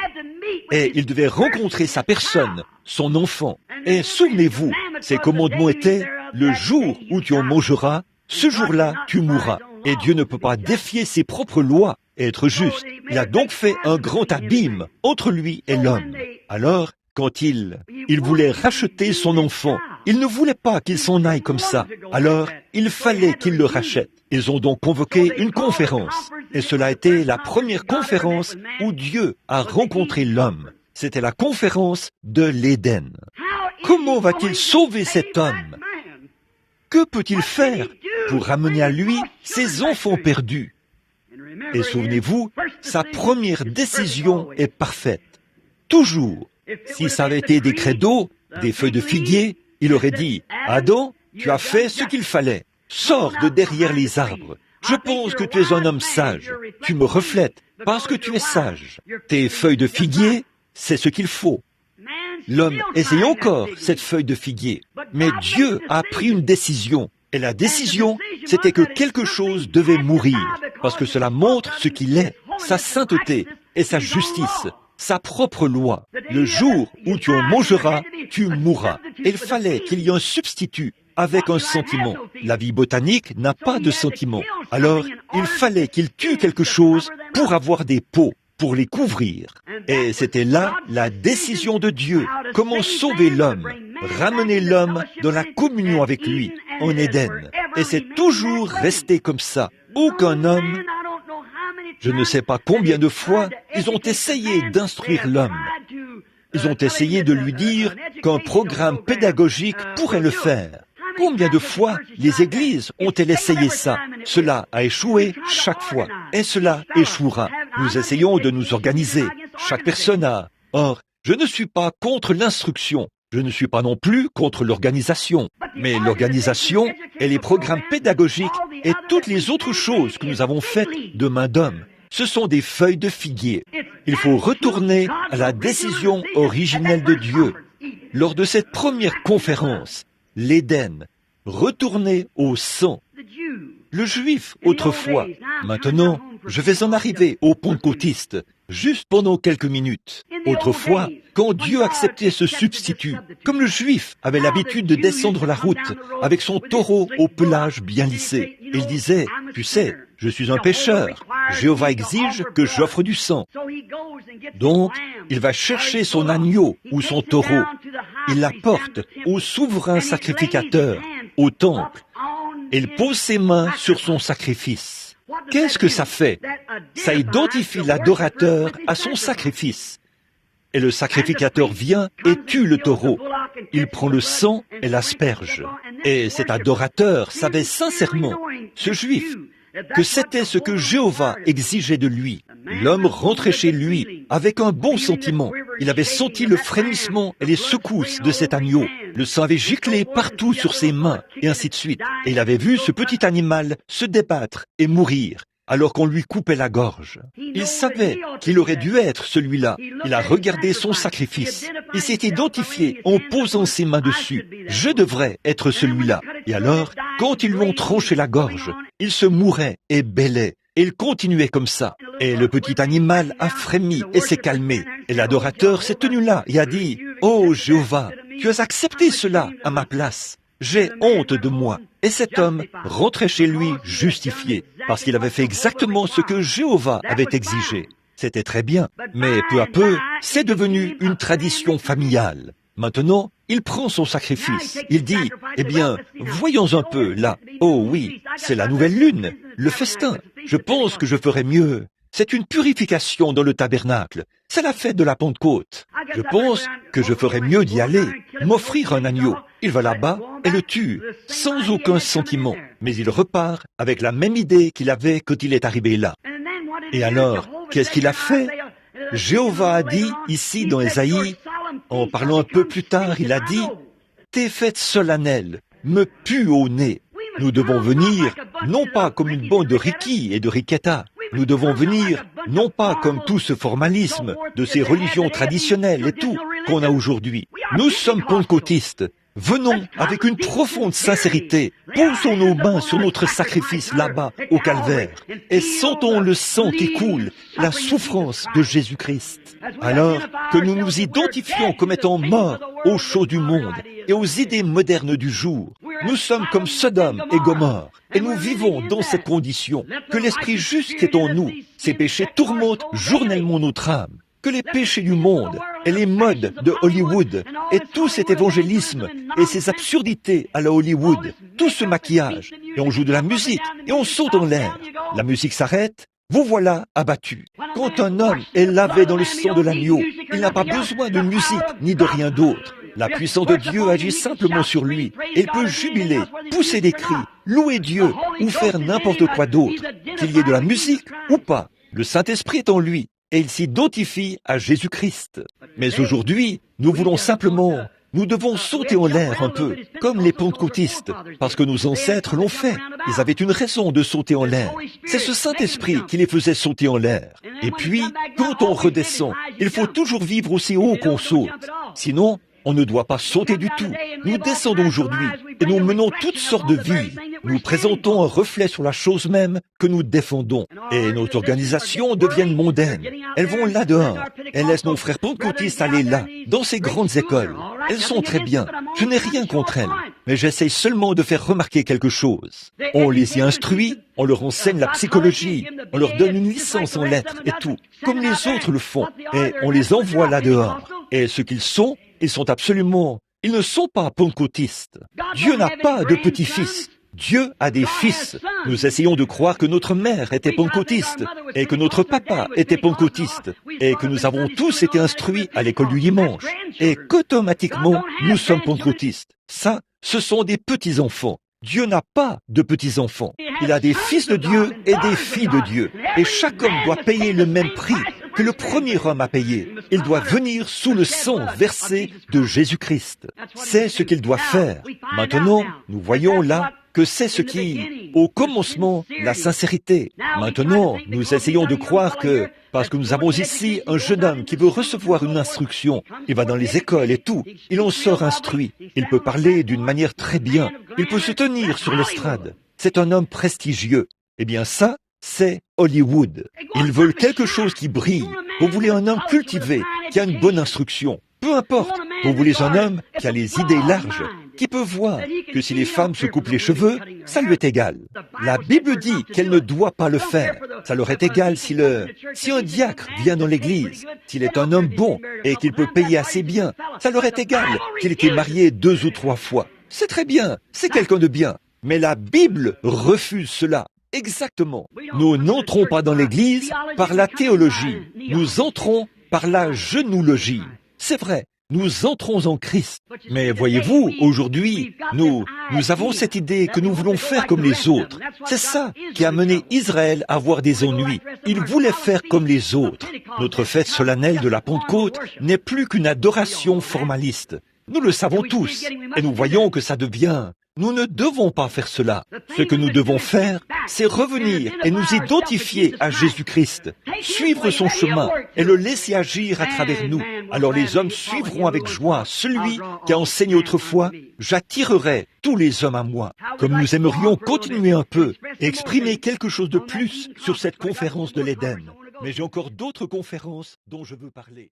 Et il devait rencontrer sa personne, son enfant. Et souvenez-vous, ces commandements étaient « Le jour où tu en mangeras, ce jour-là, tu mourras. » Et Dieu ne peut pas défier ses propres lois et être juste. Il a donc fait un grand abîme entre lui et l'homme. Alors, quand il voulait racheter son enfant, il ne voulait pas qu'il s'en aille comme ça. Alors, il fallait qu'il le rachète. Ils ont donc convoqué une conférence. Et cela a été la première conférence où Dieu a rencontré l'homme. C'était la conférence de l'Éden. Comment va-t-il sauver cet homme? Que peut-il faire pour ramener à lui ses enfants perdus? Et souvenez-vous, sa première décision est parfaite. Toujours. Si ça avait été des credos, des feuilles de figuier, il aurait dit, « Adam, tu as fait ce qu'il fallait. Sors de derrière les arbres. Je pense que tu es un homme sage. Tu me reflètes parce que tu es sage. Tes feuilles de figuier, c'est ce qu'il faut. » L'homme essaye encore cette feuille de figuier. Mais Dieu a pris une décision. Et la décision, c'était que quelque chose devait mourir. Parce que cela montre ce qu'il est, sa sainteté et sa justice, sa propre loi. Le jour où tu en mangeras, tu mourras. Et il fallait qu'il y ait un substitut avec un sentiment. La vie botanique n'a pas de sentiment. Alors, il fallait qu'il tue quelque chose pour avoir des peaux, pour les couvrir. Et c'était là la décision de Dieu. Comment sauver l'homme, ramener l'homme dans la communion avec lui, en Éden. Et c'est toujours resté comme ça. Aucun homme, je ne sais pas combien de fois, ils ont essayé d'instruire l'homme. Ils ont essayé de lui dire qu'un programme pédagogique pourrait le faire. Combien de fois les églises ont-elles essayé ça? Cela a échoué chaque fois. Et cela échouera. Nous essayons de nous organiser. Chaque personne a. Or, je ne suis pas contre l'instruction. Je ne suis pas non plus contre l'organisation. Mais l'organisation et les programmes pédagogiques et toutes les autres choses que nous avons faites de main d'homme, ce sont des feuilles de figuier. Il faut retourner à la décision originelle de Dieu. Lors de cette première conférence, l'Éden, retourner au sang. Le juif, autrefois. Maintenant, je vais en arriver aux pentecôtistes, juste pendant quelques minutes. Autrefois, quand Dieu acceptait ce substitut, comme le juif avait l'habitude de descendre la route avec son taureau au pelage bien lissé, il disait, « Tu sais, je suis un pécheur. Jéhovah exige que j'offre du sang. » Donc, il va chercher son agneau ou son taureau. Il l'apporte au souverain sacrificateur, au temple. Et il pose ses mains sur son sacrifice. Qu'est-ce que ça fait? Ça identifie l'adorateur à son sacrifice. Et le sacrificateur vient et tue le taureau. Il prend le sang et l'asperge. Et cet adorateur savait sincèrement, ce juif, que c'était ce que Jéhovah exigeait de lui. L'homme rentrait chez lui avec un bon sentiment. Il avait senti le frémissement et les secousses de cet agneau. Le sang avait giclé partout sur ses mains, et ainsi de suite. Et il avait vu ce petit animal se débattre et mourir. alors qu'on lui coupait la gorge. Il savait qu'il aurait dû être celui-là. Il a regardé son sacrifice. Il s'est identifié en posant ses mains dessus. Je devrais être celui-là. Et alors, quand ils lui ont tranché la gorge, il se mourait et bêlait. Et il continuait comme ça. Et le petit animal a frémi et s'est calmé. Et l'adorateur s'est tenu là et a dit, « Oh Jéhovah, tu as accepté cela à ma place. J'ai honte de moi. » Et cet homme rentrait chez lui justifié, parce qu'il avait fait exactement ce que Jéhovah avait exigé. C'était très bien, mais peu à peu, c'est devenu une tradition familiale. Maintenant, il prend son sacrifice. Il dit, eh bien, voyons un peu là. Oh oui, c'est la nouvelle lune, le festin. Je pense que je ferais mieux. C'est une purification dans le tabernacle. C'est la fête de la Pentecôte. Je pense que je ferais mieux d'y aller, m'offrir un agneau. Il va là-bas et le tue, sans aucun sentiment. Mais il repart avec la même idée qu'il avait quand il est arrivé là. Et alors, qu'est-ce qu'il a fait? Jéhovah a dit ici dans Ésaïe, en parlant un peu plus tard, il a dit, « Tes fêtes solennelles me puent au nez. » Nous devons venir, non pas comme une bande de Ricky et de Riquetta. Nous devons venir, non pas comme tout ce formalisme de ces religions traditionnelles et tout qu'on a aujourd'hui. Nous sommes pentecôtistes. Venons avec une profonde sincérité, posons nos mains sur notre sacrifice là-bas au calvaire et sentons le sang qui coule, la souffrance de Jésus-Christ. Alors que nous nous identifions comme étant morts aux choses du monde et aux idées modernes du jour, nous sommes comme Sodome et Gomorrhe et nous vivons dans cette condition, que l'esprit juste qui est en nous, ces péchés tourmentent journellement notre âme. Que les péchés du monde et les modes de Hollywood et tout cet évangélisme et ces absurdités à la Hollywood, tout ce maquillage, et on joue de la musique et on saute en l'air. La musique s'arrête, vous voilà abattu. Quand un homme est lavé dans le sang de l'agneau, il n'a pas besoin de musique ni de rien d'autre. La puissance de Dieu agit simplement sur lui et il peut jubiler, pousser des cris, louer Dieu ou faire n'importe quoi d'autre, qu'il y ait de la musique ou pas. Le Saint-Esprit est en lui. Et il s'identifie à Jésus-Christ. Mais aujourd'hui, nous voulons simplement, nous devons sauter en l'air un peu, comme les pentecôtistes, parce que nos ancêtres l'ont fait. Ils avaient une raison de sauter en l'air. C'est ce Saint-Esprit qui les faisait sauter en l'air. Et puis, quand on redescend, il faut toujours vivre aussi haut qu'on saute. Sinon, on ne doit pas sauter du tout. Nous descendons aujourd'hui et nous menons toutes sortes de vies. Nous présentons un reflet sur la chose même que nous défendons. Et nos organisations deviennent mondaines. Elles vont là dehors. Elles laissent nos frères pentecôtistes aller là, dans ces grandes écoles. Elles sont très bien. Je n'ai rien contre elles. Mais j'essaye seulement de faire remarquer quelque chose. On les y instruit, on leur enseigne la psychologie, on leur donne une licence en lettres et tout, comme les autres le font. Et on les envoie là dehors. Et ce qu'ils sont absolument... Ils ne sont pas pentecôtistes. Dieu n'a pas de petits-fils. Dieu a des fils. Nous essayons de croire que notre mère était pentecôtiste et que notre papa était pentecôtiste et que nous avons tous été instruits à l'école du dimanche et qu'automatiquement nous sommes pentecôtistes. Ça, ce sont des petits-enfants. Dieu n'a pas de petits-enfants. Il a des fils de Dieu et des filles de Dieu. Et chaque homme doit payer le même prix que le premier homme a payé. Il doit venir sous le sang versé de Jésus-Christ. C'est ce qu'il doit faire. Maintenant, nous voyons là que c'est ce qui, au commencement, la sincérité. Maintenant, nous essayons de croire que, parce que nous avons ici un jeune homme qui veut recevoir une instruction, il va dans les écoles et tout, il en sort instruit, il peut parler d'une manière très bien, il peut se tenir sur l'estrade. C'est un homme prestigieux. Eh bien ça, c'est Hollywood. Ils veulent quelque chose qui brille. Vous voulez un homme cultivé, qui a une bonne instruction. Peu importe, vous voulez un homme qui a les idées larges, qui peut voir que si les femmes se coupent les cheveux, ça lui est égal. La Bible dit qu'elle ne doit pas le faire. Ça leur est égal si un diacre vient dans l'église, s'il est un homme bon et qu'il peut payer assez bien, ça leur est égal qu'il ait été marié 2 ou 3 fois. C'est très bien, c'est quelqu'un de bien. Mais la Bible refuse cela. Exactement. Nous n'entrons pas dans l'église par la théologie. Nous entrons par la genoologie. C'est vrai. Nous entrons en Christ. Mais voyez-vous, aujourd'hui, nous avons cette idée que nous voulons faire comme les autres. C'est ça qui a mené Israël à avoir des ennuis. Il voulait faire comme les autres. Notre fête solennelle de la Pentecôte n'est plus qu'une adoration formaliste. Nous le savons tous. Et nous voyons que ça devient Nous ne devons pas faire cela. Ce que nous devons faire, c'est revenir et nous identifier à Jésus-Christ, suivre son chemin et le laisser agir à travers nous. Alors les hommes suivront avec joie celui qui a enseigné autrefois « J'attirerai tous les hommes à moi ». Comme nous aimerions continuer un peu et exprimer quelque chose de plus sur cette conférence de l'Éden. Mais j'ai encore d'autres conférences dont je veux parler.